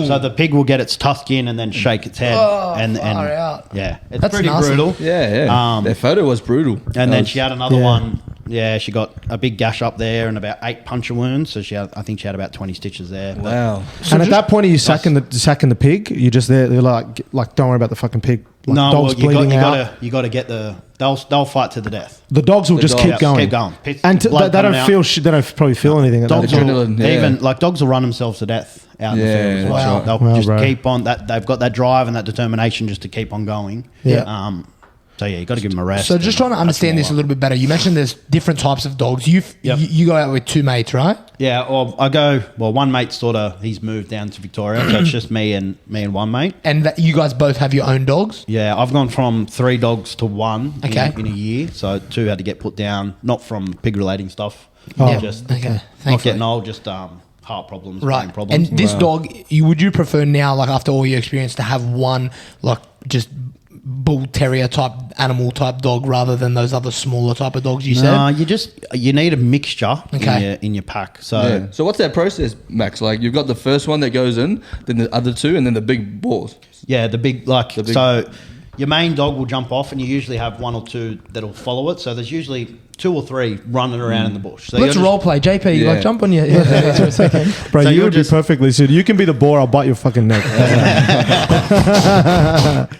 So the pig will get its tusk in and then shake its head, and far out. yeah, it's That's pretty nasty. brutal. Yeah. Their photo was brutal. And then she had another Yeah. one. Yeah, she got a big gash up there and about 8 puncture wounds. So I think she had about 20 stitches there. But Wow. and at that point, are you sacking the pig? You're just there. They're like, don't worry about the fucking pig. Like, no, dogs well, bleeding out. you got to get they'll fight to the death. The dogs will just dogs. keep Yeah, going. keep going. And Blood they don't coming out. feel. They don't probably feel anything. At Dogs that point. will, Adrenaline, yeah. even like dogs will run themselves to death out in the Yeah, field as that's well. right. They'll Wow, just bro. keep on that. They've got that drive and that determination just to keep on going. Yeah. So yeah, you got to give them a rest. So just trying to understand this a little bit better. You mentioned there's different types of dogs. You go out with two mates, right? Yeah, or one mate he's moved down to Victoria, so it's just me and one mate. And that you guys both have your own dogs. Yeah, I've gone from 3 dogs to 1 Okay. in a year. So 2 had to get put down, not from pig relating stuff. Oh, just okay. not Thankfully. getting old, just heart problems, Right. brain problems. And this dog, would you prefer now, like after all your experience, to have one like just bull terrier type animal type dog rather than those other smaller type of dogs you No, said? you need a mixture Okay. in your pack. So Yeah. So what's that process, Max? Like you've got the first one that goes in, then the other 2, and then the big balls. yeah, so your main dog will jump off, and you usually have 1 or 2 that'll follow it. So there's usually 2 or 3 running around in the bush. So Let's you're role play. JP, Yeah. like jump on your for a second. Bro, So you you're would just- be perfectly suited. You can be the boar. I'll bite your fucking neck.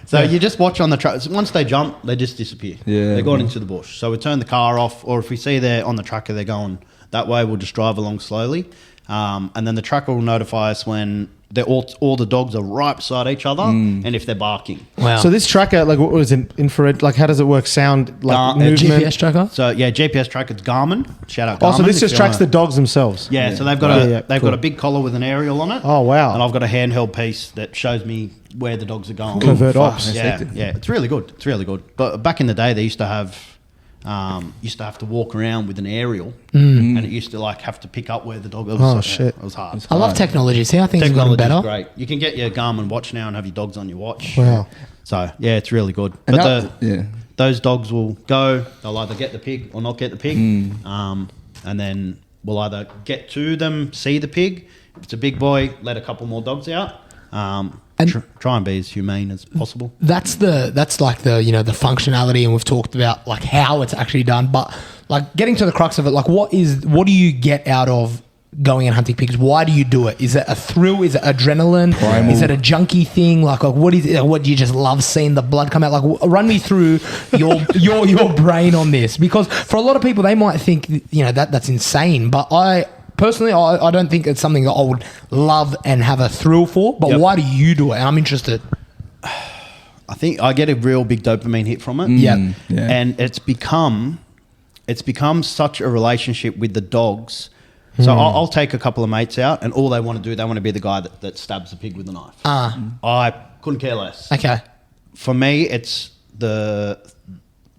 So you just watch on the track. Once they jump, they just disappear. Yeah. They're gone into the bush. So we turn the car off, or if we see they're on the tracker, they're going that way, we'll just drive along slowly. and then the tracker will notify us when all the dogs are right beside each other and if they're barking. Wow. So this tracker, like, what was it? Infrared? Like, how does it work? Sound, like movement? GPS tracker? So yeah, GPS tracker. It's Garmin. Shout out Garmin. Oh, so this if just you tracks wanna- the dogs themselves. Yeah, so they've got cool. got a big collar with an aerial on it. Oh, wow. And I've got a handheld piece that shows me where the dogs are going. Covert ops. Yeah, it's really good. It's really good. But back in the day, they used to have to walk around with an aerial, and it used to like have to pick up where the dog. Shit. It was hard. I love technology. See how things have gotten Technology's better? great. You can get your Garmin watch now and have your dogs on your watch. Wow. So yeah, it's really good. And But how- those dogs will go. They'll either get the pig or not get the pig, and then we'll either get to them, see the pig. If it's a big boy, let a couple more dogs out. Try and be as humane as possible. That's like the the functionality, and we've talked about like how it's actually done, but like getting to the crux of it, like what do you get out of going and hunting pigs? Why do you do it? Is it a thrill? Is it adrenaline? Primal. Is it a junkie thing? Like what is it? What do you just love seeing the blood come out? Like run me through your brain on this, because for a lot of people they might think that's insane, but Personally, I don't think it's something that I would love and have a thrill for, but why do you do it? And I'm interested. I think I get a real big dopamine hit from it. Yeah. And it's become such a relationship with the dogs. So I'll take a couple of mates out, and all they want to do, they want to be the guy that stabs the pig with a knife. I couldn't care less. Okay. For me, it's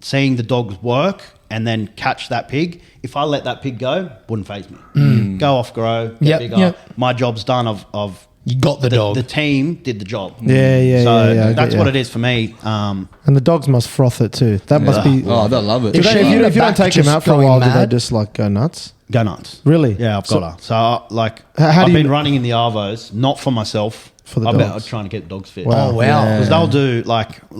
seeing the dogs work and then catch that pig. If I let that pig go, wouldn't faze me. Go off, grow, get bigger. Yep. My job's done. You got the dog. The team did the job. Yeah, So yeah, that's yeah. what it is for me. And the dogs must froth it too. That must be. Oh, they'll love it. If, Is they, she if, in you, the if you don't back take them just out for a going while, do they mad? just like go nuts? Go nuts. Really? Yeah, I've got her. So like, How I've do you- been running in the arvos, not for myself. For the I'm dogs. trying to get the dogs fit. Wow. Oh wow. Because they'll do like, I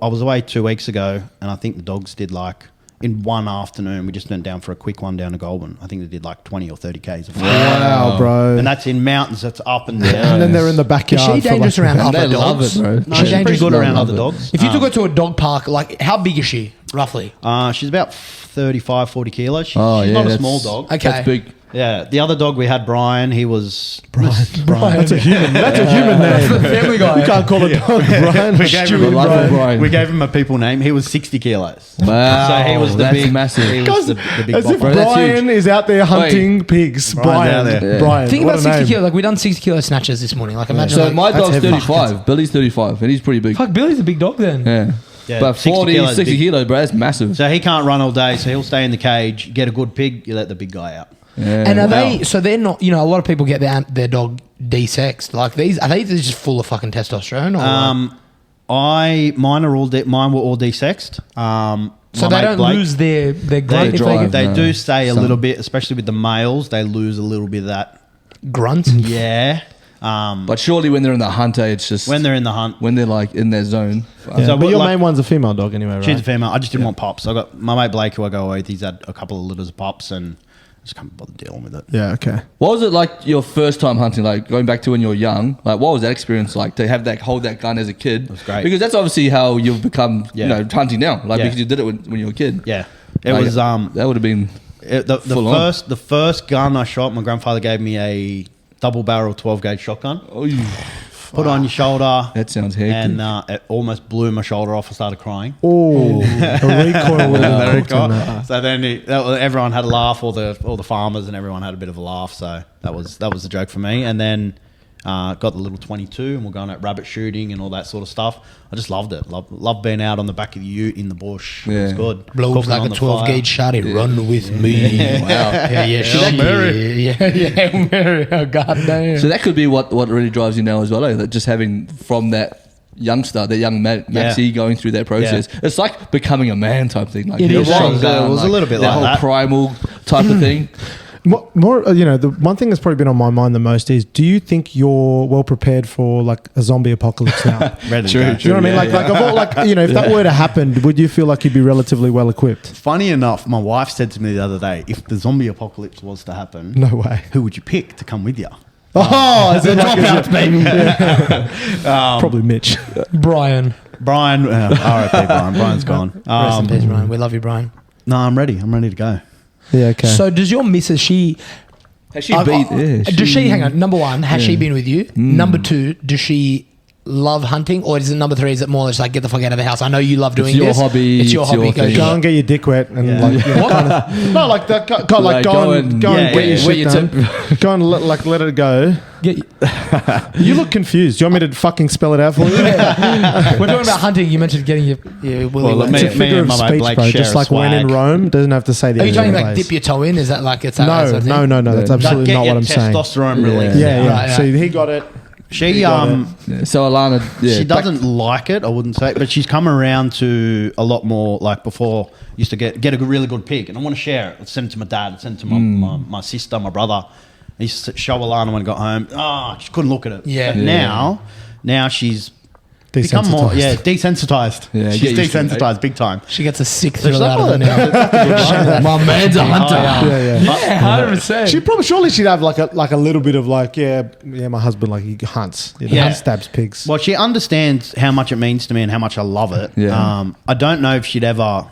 was away 2 weeks ago, and I think the dogs did like, in one afternoon, we just went down for a quick one down to Goulburn. I think they did like 20 or 30 Ks. Wow, bro. And that's in mountains, that's up and down. And then they're in the Is backyard. she for dangerous like- around other They love dogs? it, bro. No, She's she's pretty dangerous good around love other it. dogs. If you took her to a dog park, like how big is she roughly? She's about 35, 40 kilos. She's Oh, not yeah, a that's- small dog. Okay. That's big. Yeah, the other dog we had, Brian, he was... Brian. That's a human. That's a human name. the Family Guy. You can't call a dog Brian. We gave, him The life of Brian. we gave him a people name. He was 60 kilos. Wow, So he was the that's big... massive. He was Guys, the big as if bopper. that's Brian is out there hunting pigs. Brian's Brian. out there. Yeah. Brian. Think what about a 60 name. kilos. Like we done 60 kilo snatches this morning. Like imagine. So like, my That's dog's heavy. 35. Billy's 35, and he's pretty big. fuck, Billy's a big dog then. Yeah. Yeah, But 60 40, kilos 60 big. kilos, bro, that's massive. So he can't run all day, so he'll stay in the cage, get a good pig, you let the big guy out. Yeah. And are Wow. they? So they're not. A lot of people get their dog desexed. Like these, are they just full of fucking testosterone? Or Mine were all desexed. so my they mate don't Blake, lose their grunt if they drive. get They No, do say a some. little bit, especially with the males, they lose a little bit of that. grunt. Yeah. But surely when they're in the hunter, it's just When they're in the hunt. when they're like in their zone. Yeah, So but what, your like- main one's a female dog anyway, right? She's a female. I just didn't want pups. I got my mate Blake, who I go away with, he's had a couple of litters of pups, and I just can't bother dealing with it. Yeah, okay. What was it like your first time hunting? Like going back to when you were young, like what was that experience like to have that hold that gun as a kid? It was great. because that's obviously how you've become, Yeah. hunting now. Like Yeah. because you did it when you were a kid. Yeah. It Like, was that would have been full on. the first gun I shot, my grandfather gave me a double barrel 12 gauge shotgun. Oh, you- Put it on your shoulder. that sounds hectic. And it almost blew my shoulder off. I started crying. Oh, a recoil with a hooked on that. So then everyone had a laugh, all the farmers and everyone had a bit of a laugh. So that was the joke for me. And then got the little 22, and we're going out rabbit shooting and all that sort of stuff. I just loved it. Loved being out on the back of the ute in the bush. It was Yeah. good. Blows Cooking like on a the 12 fire. gauge shotty. Run with me. Wow. Yeah, Hail Mary. Yeah, Mary. Oh, God damn. So that could be what really drives you now as well. That just having from that youngster, that young Maxy going through that process. Yeah. It's like becoming a man type thing. Like It you is. know, It was, shotgun, it was a little bit that like whole that. primal type of thing. More, the one thing that's probably been on my mind the most is: do you think you're well prepared for like a zombie apocalypse now? Ready to True, go. Do you know what I mean? Yeah, Like, of all, like, if that were to happen, would you feel like you'd be relatively well equipped? Funny enough, my wife said to me the other day, if the zombie apocalypse was to happen, No way. who would you pick to come with you? Oh, is it like, Dropouts, baby. probably Mitch. Brian. Brian, R.I.P. Brian. Brian's gone. Rest in peace, Brian. We love you, Brian. No, I'm ready. I'm ready to go. Yeah, okay. So does your missus, Has she been? Does she, hang on, number one, has she been with you? Number two, does she love hunting? Or is it number three, is it more just like, get the fuck out of the house? I know you love doing this. It's your hobby. Go and get your dick wet. And like, no, like that. Go and get your shit done. Go and let it go. You look confused. Do you want me to fucking spell it out for you? We're talking about hunting. You mentioned getting your willy wet. It's a figure of speech, bro. Just like when in Rome, doesn't have to say the. Are you trying to like dip your toe in? Is that like it's that no? That's absolutely not what I'm saying. Testosterone release. Yeah. So he got it. She so Alana, she doesn't like it. I wouldn't say, but she's come around to a lot more. Like before, used to get a really good pig, and I want to share it. I'd send it to my dad. I'd send it to my sister, my brother. I used to show Alana when I got home. She couldn't look at it. Yeah. But now she's become more desensitized. Yeah, she's desensitized big time. She gets a sick thrill out of it now. My man's a hunter. Yeah, 100%. Surely she'd have like a little bit of like, my husband, like he hunts, stabs pigs. Well, she understands how much it means to me and how much I love it. Yeah. I don't know if she'd ever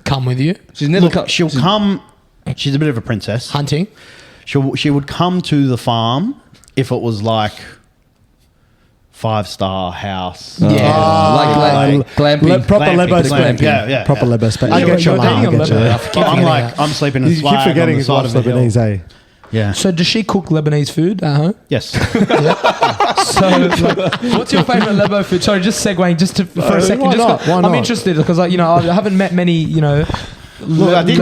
come with you. She's never she'll come. She's a bit of a princess. Hunting. She would come to the farm if it was like 5-star house. Like glamping. Proper Lebo space. Yeah. Proper Lebo space. I get you. I'm sleeping in you keep forgetting his wife's Lebanese, eh? Yeah. So does she cook Lebanese food at home? Yes. So what's your favourite Lebo food? Sorry, just segueing for a second. Why not? I'm interested because I haven't met many, Look, I think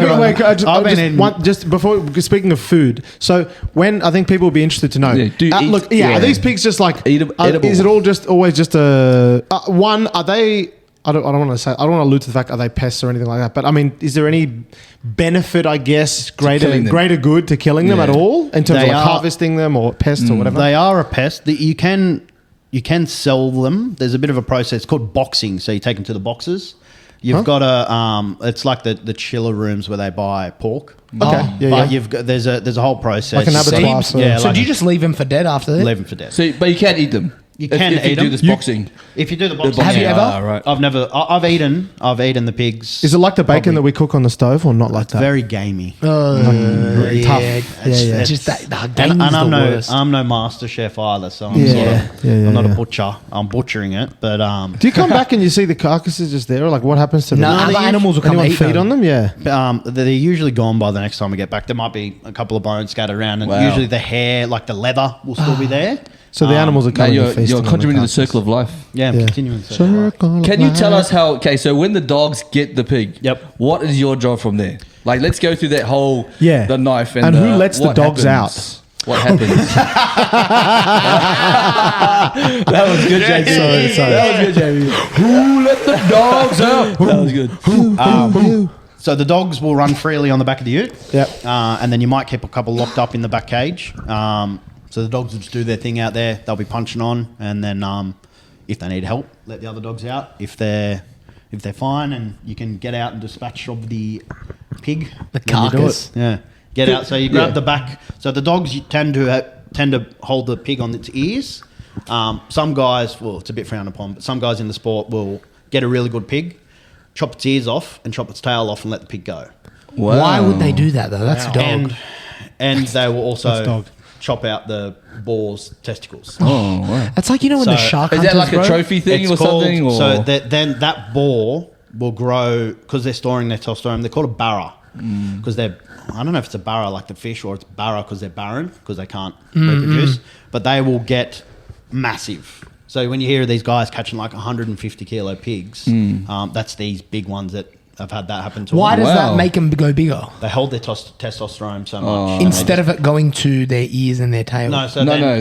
just before speaking of food, so when I think people will be interested to know. Are these pigs just like edible? Is it all always just a one? Are they? I don't want to allude to the fact are they pests or anything like that. But I mean, is there any benefit? I guess greater good to killing them at all in terms of harvesting them or pests or whatever. They are a pest. You can sell them. There's a bit of a process called boxing. So you take them to the boxes. You've got it's like the chiller rooms where they buy pork. Okay. But you've got there's a whole process. Like an abattoir. So do you just leave them for dead after that? Leave them for dead. So, but you can't eat them. You can if eat you them. do this boxing. If you do the boxing. Have you ever? Right. I've eaten the pigs. Is it like the bacon that we cook on the stove or not like that? Very gamey. Tough. Yeah. Just that game is the worst. I'm no master chef either, so I'm not a butcher. I'm butchering it, but do you come back and you see the carcasses just there? Or like what happens to them? No, other animals will come and eat feed them. on them. Yeah. They're usually gone by the next time we get back. There might be a couple of bones scattered around, and usually the hair, like the leather, will still be there. So the animals are coming to feast. You're contributing to the circle of life. Yeah, continuing circle. Can you tell us how? Okay, so when the dogs get the pig, what is your job from there? Like, let's go through that whole the knife and who lets the dogs out? What happens? That was good, JP. Sorry. That was good, JP. Who let the dogs out? That was good. Who? So the dogs will run freely on the back of the ute. Yep. And then you might keep a couple locked up in the back cage. So the dogs will just do their thing out there. They'll be punching on, and then if they need help, let the other dogs out. If they're fine, and you can get out and dispatch of the pig, the carcass. Yeah, get out. So you grab the back. So the dogs tend to hold the pig on its ears. Some guys, well, it's a bit frowned upon, but some guys in the sport will get a really good pig, chop its ears off, and chop its tail off, and let the pig go. Wow. Why would they do that though? That's a dog. And they will also chop out the boar's testicles. Oh, wow. That's like, when the shark is hunters, that like a trophy thing or something? Or? So then that boar will grow, because they're storing their testosterone. They're called a barra, because I don't know if it's a barra like the fish, or it's barra because they're barren, because they can't reproduce, but they will get massive. So when you hear these guys catching like 150 kilo pigs, that's these big ones that have had that happen to them. Why does that make them go bigger? They hold their testosterone so much. Instead of it going to their ears and their tail. No,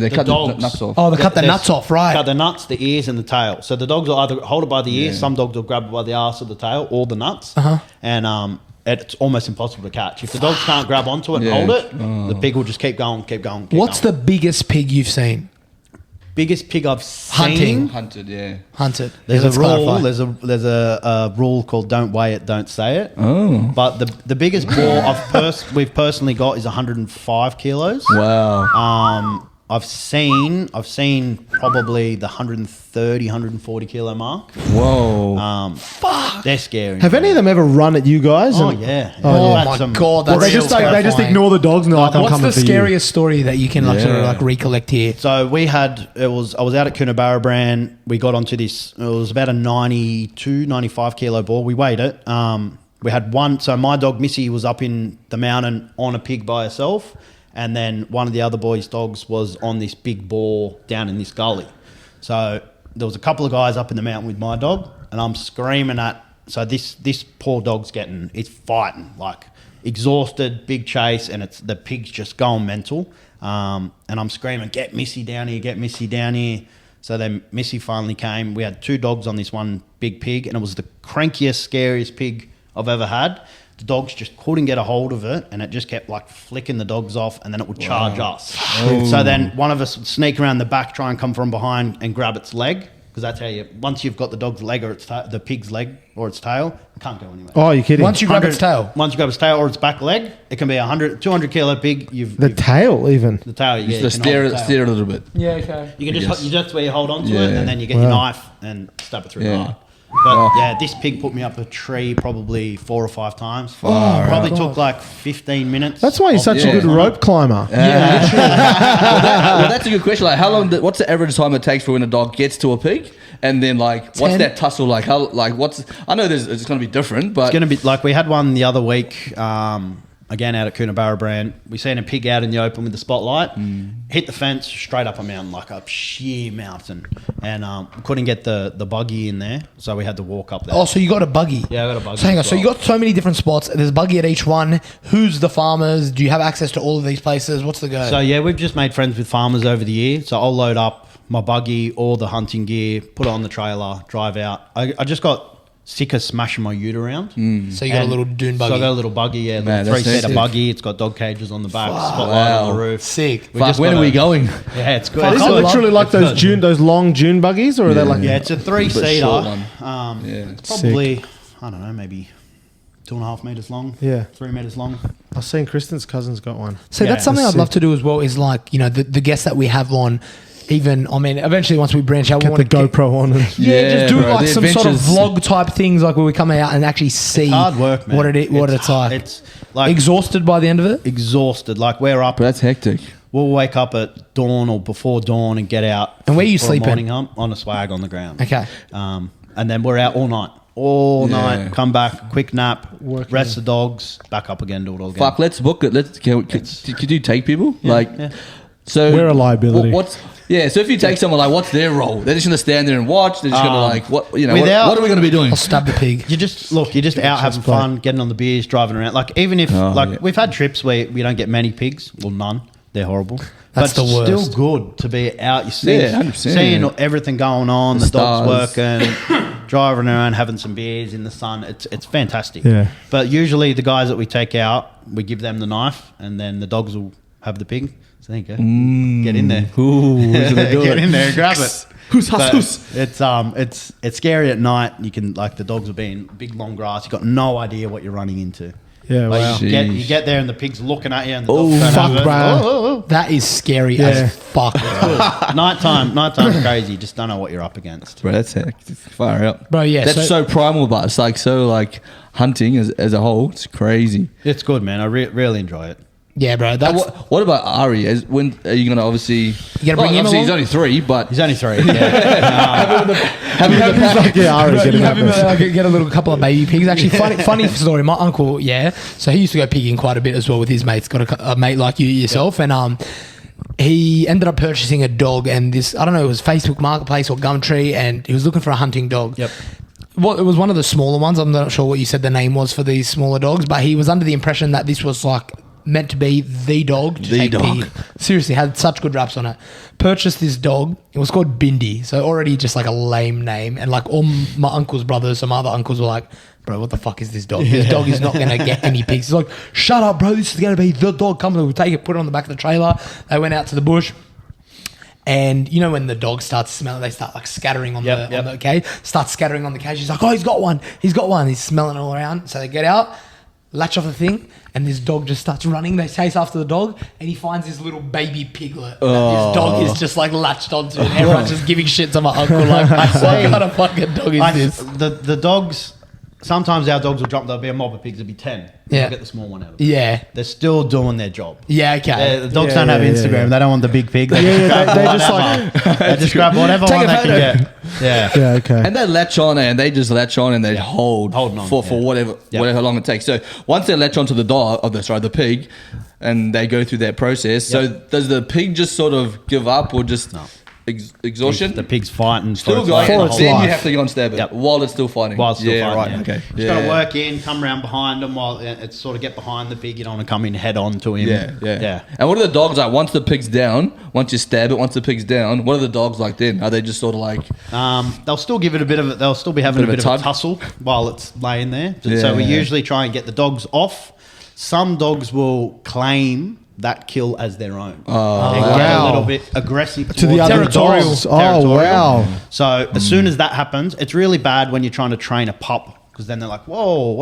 they cut the nuts off. Oh, they cut the nuts off, right. Cut the nuts, the ears and the tail. So the dogs will either hold it by the ears, some dogs will grab it by the arse or the tail, or the nuts. And it's almost impossible to catch. If the dogs can't grab onto it and hold it, the pig will just keep going. What's the biggest pig you've seen? Biggest pig I've seen? Hunted. There's a rule. There's a rule called "Don't weigh it, don't say it." Oh. But the biggest boar we've personally got is 105 kilos. Wow. I've seen probably the 130, 140 kilo mark. Whoa. Fuck. They're scary. Have any of them ever run at you guys? Oh, And- yeah. Oh, I've had my some God, Well, that's they just terrifying. ignore the dogs and they're like, I'm What's coming the for you. scariest story that you can like sort of like recollect here? So I was out at Coonabarra Brand. We got onto this, it was about a 92, 95 kilo ball. We weighed it. We had one, so my dog Missy was up in the mountain on a pig by herself. And then one of the other boys' dogs was on this big ball down in this gully. So there was a couple of guys up in the mountain with my dog, and I'm screaming at. So this poor dog's it's fighting, like exhausted, big chase, and the pig's just going mental. And I'm screaming, "Get Missy down here! Get Missy down here!" So then Missy finally came. We had 2 dogs on this one big pig, and it was the crankiest, scariest pig I've ever had. The dogs just couldn't get a hold of it, and it just kept like flicking the dogs off, and then it would charge us. So then one of us would sneak around the back, try and come from behind and grab its leg, because that's how once you've got the dog's leg or the pig's leg or its tail, it can't go anywhere. Oh, you're kidding. Once you grab its tail. Once you grab its tail or its back leg, it can be 100, 200 kilo pig. The tail even. The tail, yeah. Just steer it a little bit. Yeah, okay. You can just where you hold on to Yeah. it, and then you get your knife and stab it through the heart. But yeah, this pig put me up a tree probably 4 or 5 times. Probably took like 15 minutes. That's why you're such a good rope climber. Well, that's a good question. Like, how long? What's the average time it takes for when a dog gets to a pig? And then, like, what's 10. that tussle like? How, like, what's? I know it's going to be different, but It's going to be like we had one the other week, again out at Coonabarra Brand. We seen a pig out in the open with the spotlight, hit the fence straight up a mountain, like a sheer mountain, and couldn't get the buggy in there, so we had to walk up there. Oh, so you got a buggy? Yeah, I got a buggy So hang on. as So you well. got so many different spots. There's a buggy at each one. Who's the farmers? Do you have access to all of these places? What's the go? So yeah, we've just made friends with farmers over the year. So I'll load up my buggy, all the hunting gear, put it on the trailer, drive out. I just got sick of smashing my ute around. So you got a little dune buggy. So I got a little buggy, yeah, Man, little that's 3-seater sick. buggy. It's got dog cages on the back, spotlight on the roof. Sick. We fuck, just when got are we a- going? Yeah, it's good. Is It's it good. literally like It's good. those long dune buggies, or are they like? Yeah, it's a But 3-seater. short one. It's probably, I don't know, maybe 2.5 meters long. Yeah. 3 meters long. I've seen Kristen's cousin's got one. So Yeah, that's something that's I'd love sick. to do as well. Is like the guests that we have on. Even eventually once we branch out, we Get want the to GoPro on. And Yeah, just do bro, like the some sort of adventures. vlog type things, like where we come out and actually see It's hard work, man. what it's like. It's like Exhausted by the end of it. exhausted. Like we're up. But that's hectic. We'll wake up at dawn or before dawn and get out. And where you for a sleeping? morning hump on a swag on the ground. Okay. And then we're out all night. All Yeah. night. Come back, quick nap, Working. rest the dogs, back up again, do it all again. Fuck, let's book it. Could you take people? yeah. So We're a liability. So if you take someone, like, what's their role? They're just going to stand there and watch. They're just going to like, what without- what are we going to be doing? I'll stab the pig. You're just out having play. fun, getting on the beers, driving around. Like even if we've had trips where we don't get many pigs, well none. They're horrible. That's but the worst. Still good to be out. You see, 100%. seeing everything going on. The dogs Stars. working, driving around, having some beers in the sun. It's fantastic. Yeah. But usually the guys that we take out, we give them the knife, and then the dogs will have the pig. So there you go. Get in there. Ooh, who's gonna do Get it? in there and grab it. Who's But hus? it's scary at night. You can the dogs will be in big long grass. You got no idea what you're running into. Yeah, Like, wow. you get there and the pig's looking at you and the Oh, dog's fuck, going bro. That is scary Yeah. as fuck. Nighttime's crazy. You just don't know what you're up against. Bro, that's hectic. Far out. Bro, yeah, That's so- so primal, but it's like so like hunting as a whole. It's crazy. It's good, man. I really enjoy it. Yeah, bro. And That's what about Ari? When are you going to obviously? You gotta bring him obviously along? he's only 3, but He's only 3. Yeah. Yeah, Ari, get him you out have him, there. get a little couple of baby pigs. Actually, funny story. My uncle, so he used to go pigging quite a bit as well with his mates. Got a mate like you yourself, and he ended up purchasing a dog. And this, I don't know, it was Facebook Marketplace or Gumtree, and he was looking for a hunting dog. Yep. Well, it was one of the smaller ones. I'm not sure what you said the name was for these smaller dogs, but he was under the impression that this was like meant to be the dog. To The take dog. pigging. Seriously, had such good raps on it. Purchased this dog. It was called Bindi, so already just like a lame name. And like all my uncle's brothers, some other uncles were like, bro, what the fuck is this dog? This dog is not going to get any pigs. He's like, shut up, bro. This is going to be the dog. Come, we'll take it, put it on the back of the trailer. They went out to the bush. And you know when the dog starts smelling, they start like scattering on the cage. Start scattering on the cage. He's like, oh, he's got one. He's smelling all around. So they get out. latch off the thing, and this dog just starts running. They chase after the dog, and he finds this little baby piglet that this dog is just like latched onto, and everyone's just giving shit to my uncle. Like, what kind of fucking dog is this? The dogs. Sometimes our dogs will jump. There'll be a mob of pigs. There'll be 10. Yeah. They'll get the small one out of it. Yeah. They're still doing their job. Yeah, okay. The dogs don't have Instagram. They don't want the big pig. They just grab whatever Take one a they photo. can get. Yeah. Yeah, okay. And they latch on and they just latch on and they hold on, for whatever long it takes. So once they latch onto the dog, the pig, and they go through that process. So does the pig just sort of give up or just exhaustion? The pig's fighting. Still for going. its Then life. you have to go and stab it while it's still fighting. While it's still fighting. Right. Yeah. Okay. Just got to work in, come around behind them while it's sort of get behind the pig. You don't want to come in head on to him. Yeah. And what are the dogs like once the pig's down? Once you stab it, once the pig's down, what are the dogs like then? Are they just sort of like? They'll still give it a bit of. They'll still be having a bit of a tussle while it's laying there. So we usually try and get the dogs off. Some dogs will claim that kill as their own. They get a little bit aggressive To the other dogs. Oh, wow. So as soon as that happens, it's really bad when you're trying to train a pup because then they're like, "Whoa,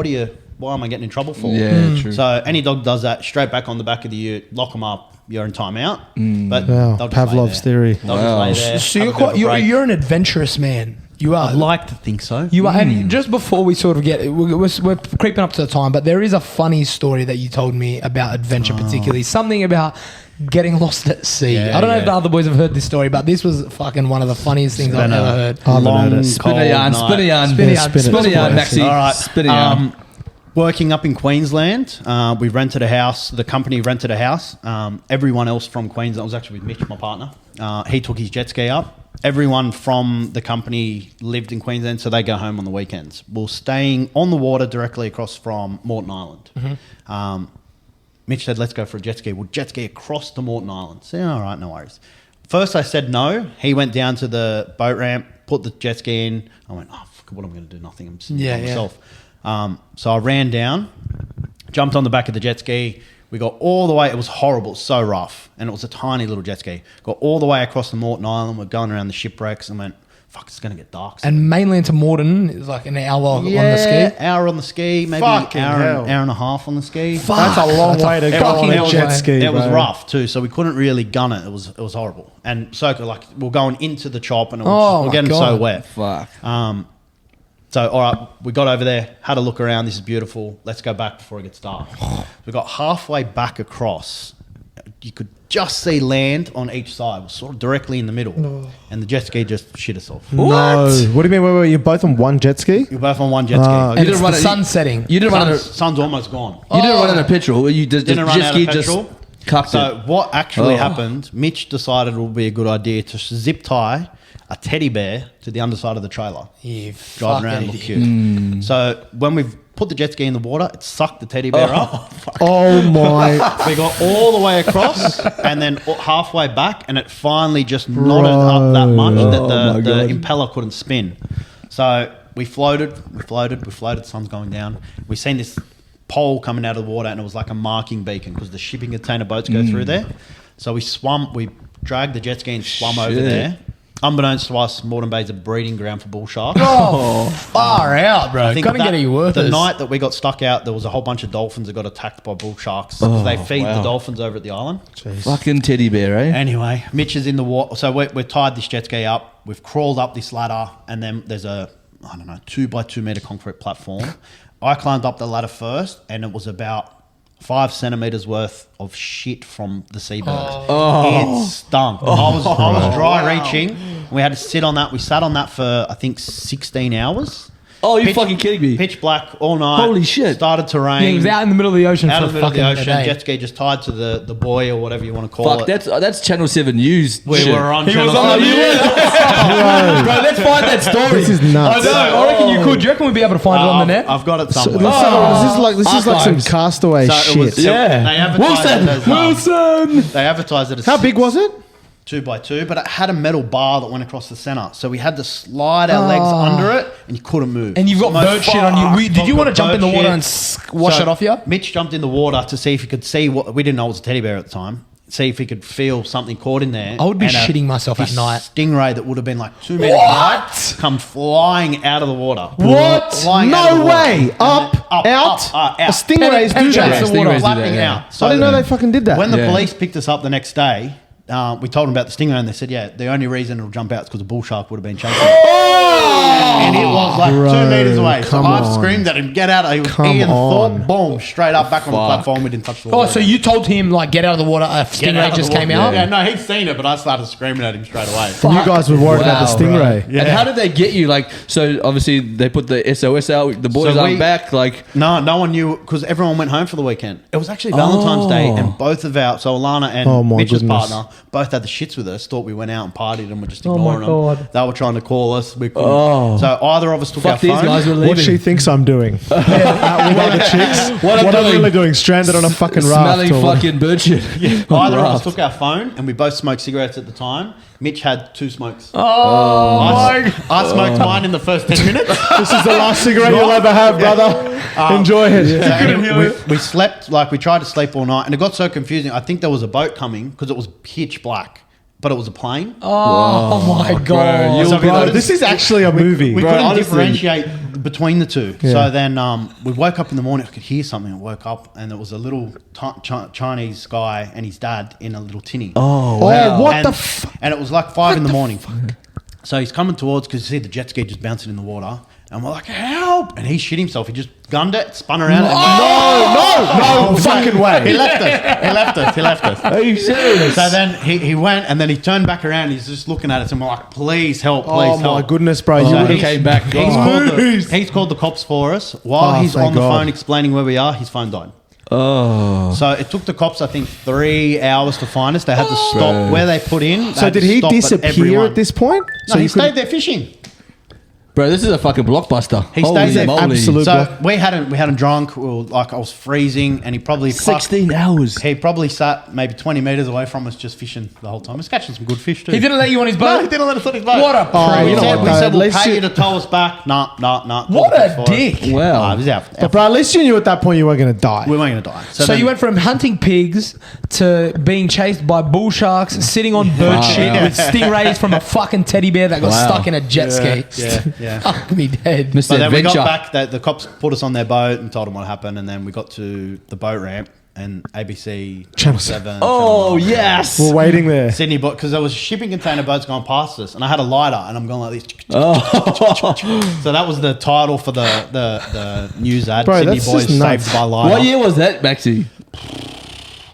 why am I getting in trouble for?" Yeah, true. So any dog does that, straight back on the back of the ute, lock them up. You're in timeout. But Wow. they'll just lay Pavlov's there. theory. They'll just lay there, So have a bit of a break. you're an adventurous man. You are. I'd like to think so. You are, and just before we sort of we're creeping up to the time, but there is a funny story that you told me about adventure, particularly something about getting lost at sea. Yeah, I don't know if yeah. the other boys have heard this story, but this was fucking one of the funniest things I've ever heard. I haven't Long, heard it. Spin a yarn, cold spin a yarn, night. Spin a yarn, spin it. spin a yarn, Maxy. All right. Spin a yarn. Working up in Queensland, we rented a house. The company rented a house. Everyone else from Queensland, I was actually with Mitch, my partner. He took his jet ski up. Everyone from the company lived in Queensland, so they go home on the weekends. We're staying on the water directly across from Moreton Island. Mitch said, "Let's go for a jet ski." We'll jet ski across to Moreton Island. So, all right, no worries. First, I said no. He went down to the boat ramp, put the jet ski in. I went, "Oh, fuck, what am I going to do? Nothing. I'm sitting by myself." So I ran down, jumped on the back of the jet ski. We got all the way. It was horrible. It was so rough. And it was a tiny little jet ski. Got all the way across the Moreton Island. We're going around the shipwrecks and went, fuck, it's going to get dark. And mainland to Moreton is like an hour on the ski. Hour on the ski, maybe Fucking hour hell. and a half on the ski. That's a long way to go on a fucking jet way. ski. It was bro. rough too, so we couldn't really gun it. It was horrible. And so like we're going into the chop and we're getting so wet. Fuck. So, all right, we got over there, had a look around. This is beautiful. Let's go back before it gets dark. We got halfway back across. You could just see land on each side. It was sort of directly in the middle. And the jet ski just shit us off. No. What do you mean? Wait, you're both on one jet ski? You're both on one jet ski. And didn't it's run the it- sun setting. You didn't run Sun's almost gone. You didn't run out of petrol. You just Didn't run jet out ski of petrol. just cucked So it. what actually happened, Mitch decided it would be a good idea to zip tie a teddy bear to the underside of the trailer. You Driving around, look fucking cute. So when we've put the jet ski in the water, it sucked the teddy bear up. Oh my. We got all the way across and then halfway back, and it finally just knotted up that much that the impeller couldn't spin. So we floated, sun's going down. We seen this pole coming out of the water, and it was like a marking beacon because the shipping container boats go through there. So we dragged the jet ski and swum over there. Unbeknownst to us, Moreton Bay's a breeding ground for bull sharks. Oh, far out, bro. I think Couldn't get any worse. the night that we got stuck out, there was a whole bunch of dolphins that got attacked by bull sharks because they feed the dolphins over at the island. Fucking teddy bear, eh? Anyway, Mitch is in the water. So we've tied this jet ski up. We've crawled up this ladder, and then there's a 2x2 meter concrete platform. I climbed up the ladder first, and it was about 5 centimeters worth of shit from the seabird. It stunk. I was dry reaching. We had to sit on that. We sat on that for I think 16 hours. Oh, you're fucking kidding me. Pitch black all night. Holy shit. Started to rain. Yeah, he was out in the middle of the ocean out for of the middle of the fucking ocean. a day. Jet ski just tied to the buoy or whatever you want to call Fuck, it. that's Channel 7 News. We shit. were on He Channel was on the 7. news. Bro, let's find that story. This is nuts. I know. I reckon you could. Do you reckon we'd be able to find it on the net? I've got it So, somewhere. this is like some Archives. castaway So it shit. was- Yeah. They advertised it as, Wilson! they advertised it as How big was it? 2x2, but it had a metal bar that went across the center. So we had to slide our legs under it, and you couldn't move. And you've got Most bird shit on you. Did you want to jump in the bird water shit. and wash So it off you? Mitch jumped in the water to see if he could see what we didn't know it was a teddy bear at the time. see if he could feel something caught in there. I would be And shitting myself at this night. Stingray that would have been like 2 meters wide come flying out of the water. What? Flying out of No the water. way. And then Out? out. Stingrays do Penetrates that. the water. Stingrays do Flapping that, yeah. out. So I didn't know they fucking did that. when the Yeah. police picked us up the next day, we told them about the stingray, and they said, "Yeah, the only reason it'll jump out is because a bull shark would have been chasing it." And it was like Bro, 2 meters away. So come I on. screamed at him, "Get out!" He was Come Ian on. Thorpe, boom, straight up back on the Fuck. platform. We didn't touch the Oh, water. so you told him like get out of the water? A Get out stingray of just the came water. out. Yeah, no, he'd seen it, but I started screaming at him straight away. You guys were worried about the Wow, stingray. bro. And how did they get you? Like, so obviously they put the SOS out. The boys So aren't we- back. Like, No one knew because everyone went home for the weekend. It was actually Valentine's Day, and both of our Alana and Oh, my Mitch's goodness. partner both had the shits with us. Thought we went out and partied and were just Oh, my ignoring them. God. They were trying to call us. We couldn't. Oh. So either of us took our fuck these phone. guys were leaving. What she thinks I'm doing. With other chicks. What I'm I'm doing. really doing. Stranded on a fucking raft. Smelling or- fucking bird shit. Either of us Raft. took our phone, and we both smoked cigarettes at the time. Mitch had 2 smokes. Oh, I smoked mine in the first 10 minutes. This is the last cigarette you'll ever have, brother. Enjoy it. We slept, like we tried to sleep all night, and it got so confusing. I think there was a boat coming because it was pitch black, but it was a plane. oh my god! you'll So we be Bro, couldn't- this is actually a movie. We Bro, couldn't honestly. differentiate between the two. Yeah. So then we woke up in the morning. I could hear something. I woke up, and there was a little Chinese guy and his dad in a little tinny. Oh, wow. what and, the fuck? And it was like 5 in the morning. So he's coming towards because you see the jet ski just bouncing in the water. And we're like, help! And he shit himself. He just gunned it, spun around. No fucking way. He left us. Are you serious? So then he went, and then he turned back around. He's just looking at us, and we're like, please help, please Oh help. my goodness, bro. Oh, You he would have came back. He's called the cops for us. While Oh, he's thank on the God. phone explaining where we are, his phone died. Oh. So it took the cops, I think, 3 hours to find us. They had to stop Bro. where they put in. They So had to did he stop at disappear everyone. at this point? No, So he you couldn't- stayed there fishing. Bro, this is a fucking blockbuster. He Holy stays there moly. absolute- So we hadn't drunk. We were, like, I was freezing, and he probably 16 hours. He probably sat maybe 20 meters away from us, just fishing the whole time. He was catching some good fish too. He didn't let you on his boat. No, he didn't let us on his boat. What a Oh, prick. you know what, We though, said at we'll least pay you- you to tow us back. Nah. What a dick. Wow. He was out. But bro, at least you knew at that point you weren't going to die. We weren't going to die. So then- you went from hunting pigs to being chased by bull sharks, sitting on bird Wow. shit Yeah. with stingrays from a fucking teddy bear that got Wow. stuck in a jet ski. Yeah. Fuck me dead. Mr. But then we Adventure. got back. The cops put us on their boat and told them what happened. And then we got to the boat ramp, and ABC Channel 7. Oh, yes. We're waiting there. Sydney boat, because there was shipping container boats going past us, and I had a lighter, and I'm going like this. Oh. So that was the title for the news ad. Bro, Sydney that's boys just nuts. saved by lighter. What year was that, Maxi?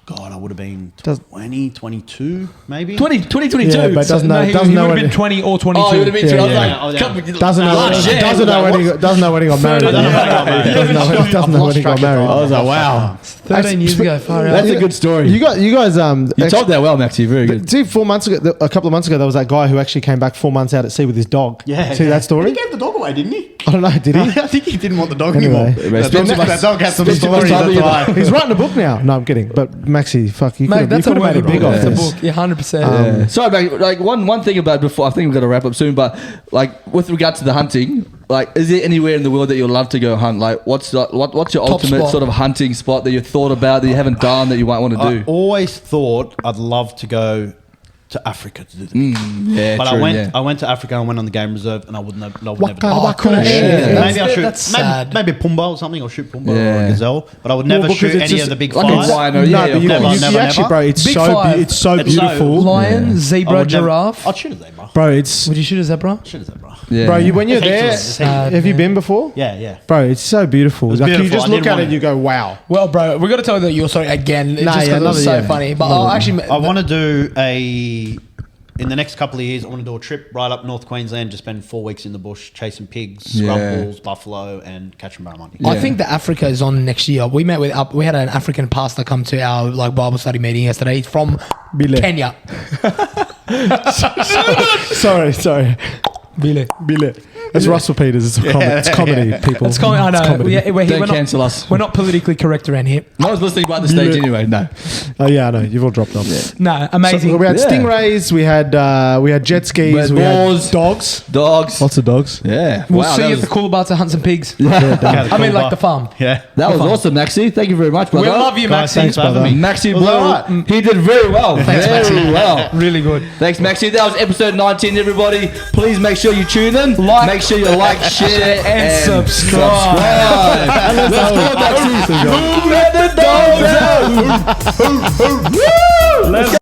God, I would have been Does- 2022 maybe. 2022. Yeah, but doesn't know. he Doesn't know would have when. been 20 or 22. Oh, you would have been Yeah, I was yeah. like, Oh, yeah. come- Doesn't know. Last year. Doesn't know when he. Doesn't know when he got married. I don't know when he got married. Doesn't know when he got married. I was like, wow. 13 years ago. Far out. That's a good story. You guys. You told that well, Maxi. Very good. See, 4 months ago, a couple of months ago, there was that guy who actually came back 4 months out at sea with his dog. Yeah. See that story? He gave the dog away, didn't he? I don't know. Did he? I think he didn't want the dog Anyway. anymore. Right, spend too much- That dog had some spend too much stories. time That's with why. He's writing a book now. No, I'm kidding. But Maxi, fuck, you Mate, could that's a have made work it big off It's a this. book. Yeah, 100%. Yeah. Sorry, mate. Like one thing about before. I think we've got to wrap up soon. But like with regard to the hunting, like is there anywhere in the world that you'd love to go hunt? Like what's your ultimate spot. sort of hunting spot that you thought about that you haven't done that you might want to I do? always thought I'd love to go to Africa to do the Yeah, But true, I went to Africa and went on the game reserve, and I would never do it. Waka, shit. Yeah. That's- Maybe I should. that's sad. Maybe Pumba or something, or shoot Pumba Yeah. or a gazelle. But I would never because shoot it's any just of the big like a fives. rhino. No, Yeah, but you, never, you never, actually, never. bro, it's Big so five. it's so It's so- beautiful, Lion, I zebra, would never- giraffe. I'd shoot a zebra. bro. It's Would you shoot a zebra? Shoot a zebra. Yeah. bro. When you're There's heaps there, of them. There's heaps. have you been before? Yeah. Bro, it's so beautiful. was Like you beautiful. just I look didn't at want it, and you go, wow. Well, bro, we got to tell you that your story again. Nah, Just yeah, 'cause it was love it, so yeah. funny. But Love I'll it. actually. I want to do in the next couple of years, I want to do a trip right up North Queensland, just spend 4 weeks in the bush chasing pigs, scrub Yeah. bulls, buffalo, and catching barramundi. I Yeah. think that Africa is on next year. We had an African pastor come to our Bible study meeting yesterday. He's from Bile. Kenya. Sorry. Bile. Bile. It's Russell Peters. It's comedy, people. It's comedy. I know. comedy. We're Don't not, cancel us. We're not politically correct around here. I was listening by the stage anyway. No. Oh yeah, I know. You've all dropped off. No, amazing. So we had Yeah. stingrays. We had jet skis. We had boars. dogs. Dogs. Lots of dogs. Yeah. We'll Wow, see that you at was- the Coolabah to hunt some pigs. Yeah, I mean, like the farm. Yeah. That was awesome, Maxy. Thank you very much, brother. We love you, Guys, Maxie. thanks for having me. Maxy Was that Boyle. right? He did very well. Very well. Really good. Thanks, Maxi. That was episode 19, everybody. Please make sure you tune in. Make sure you like, share, and subscribe. Let's go, Maxi. Who let the dogs out? Let's go.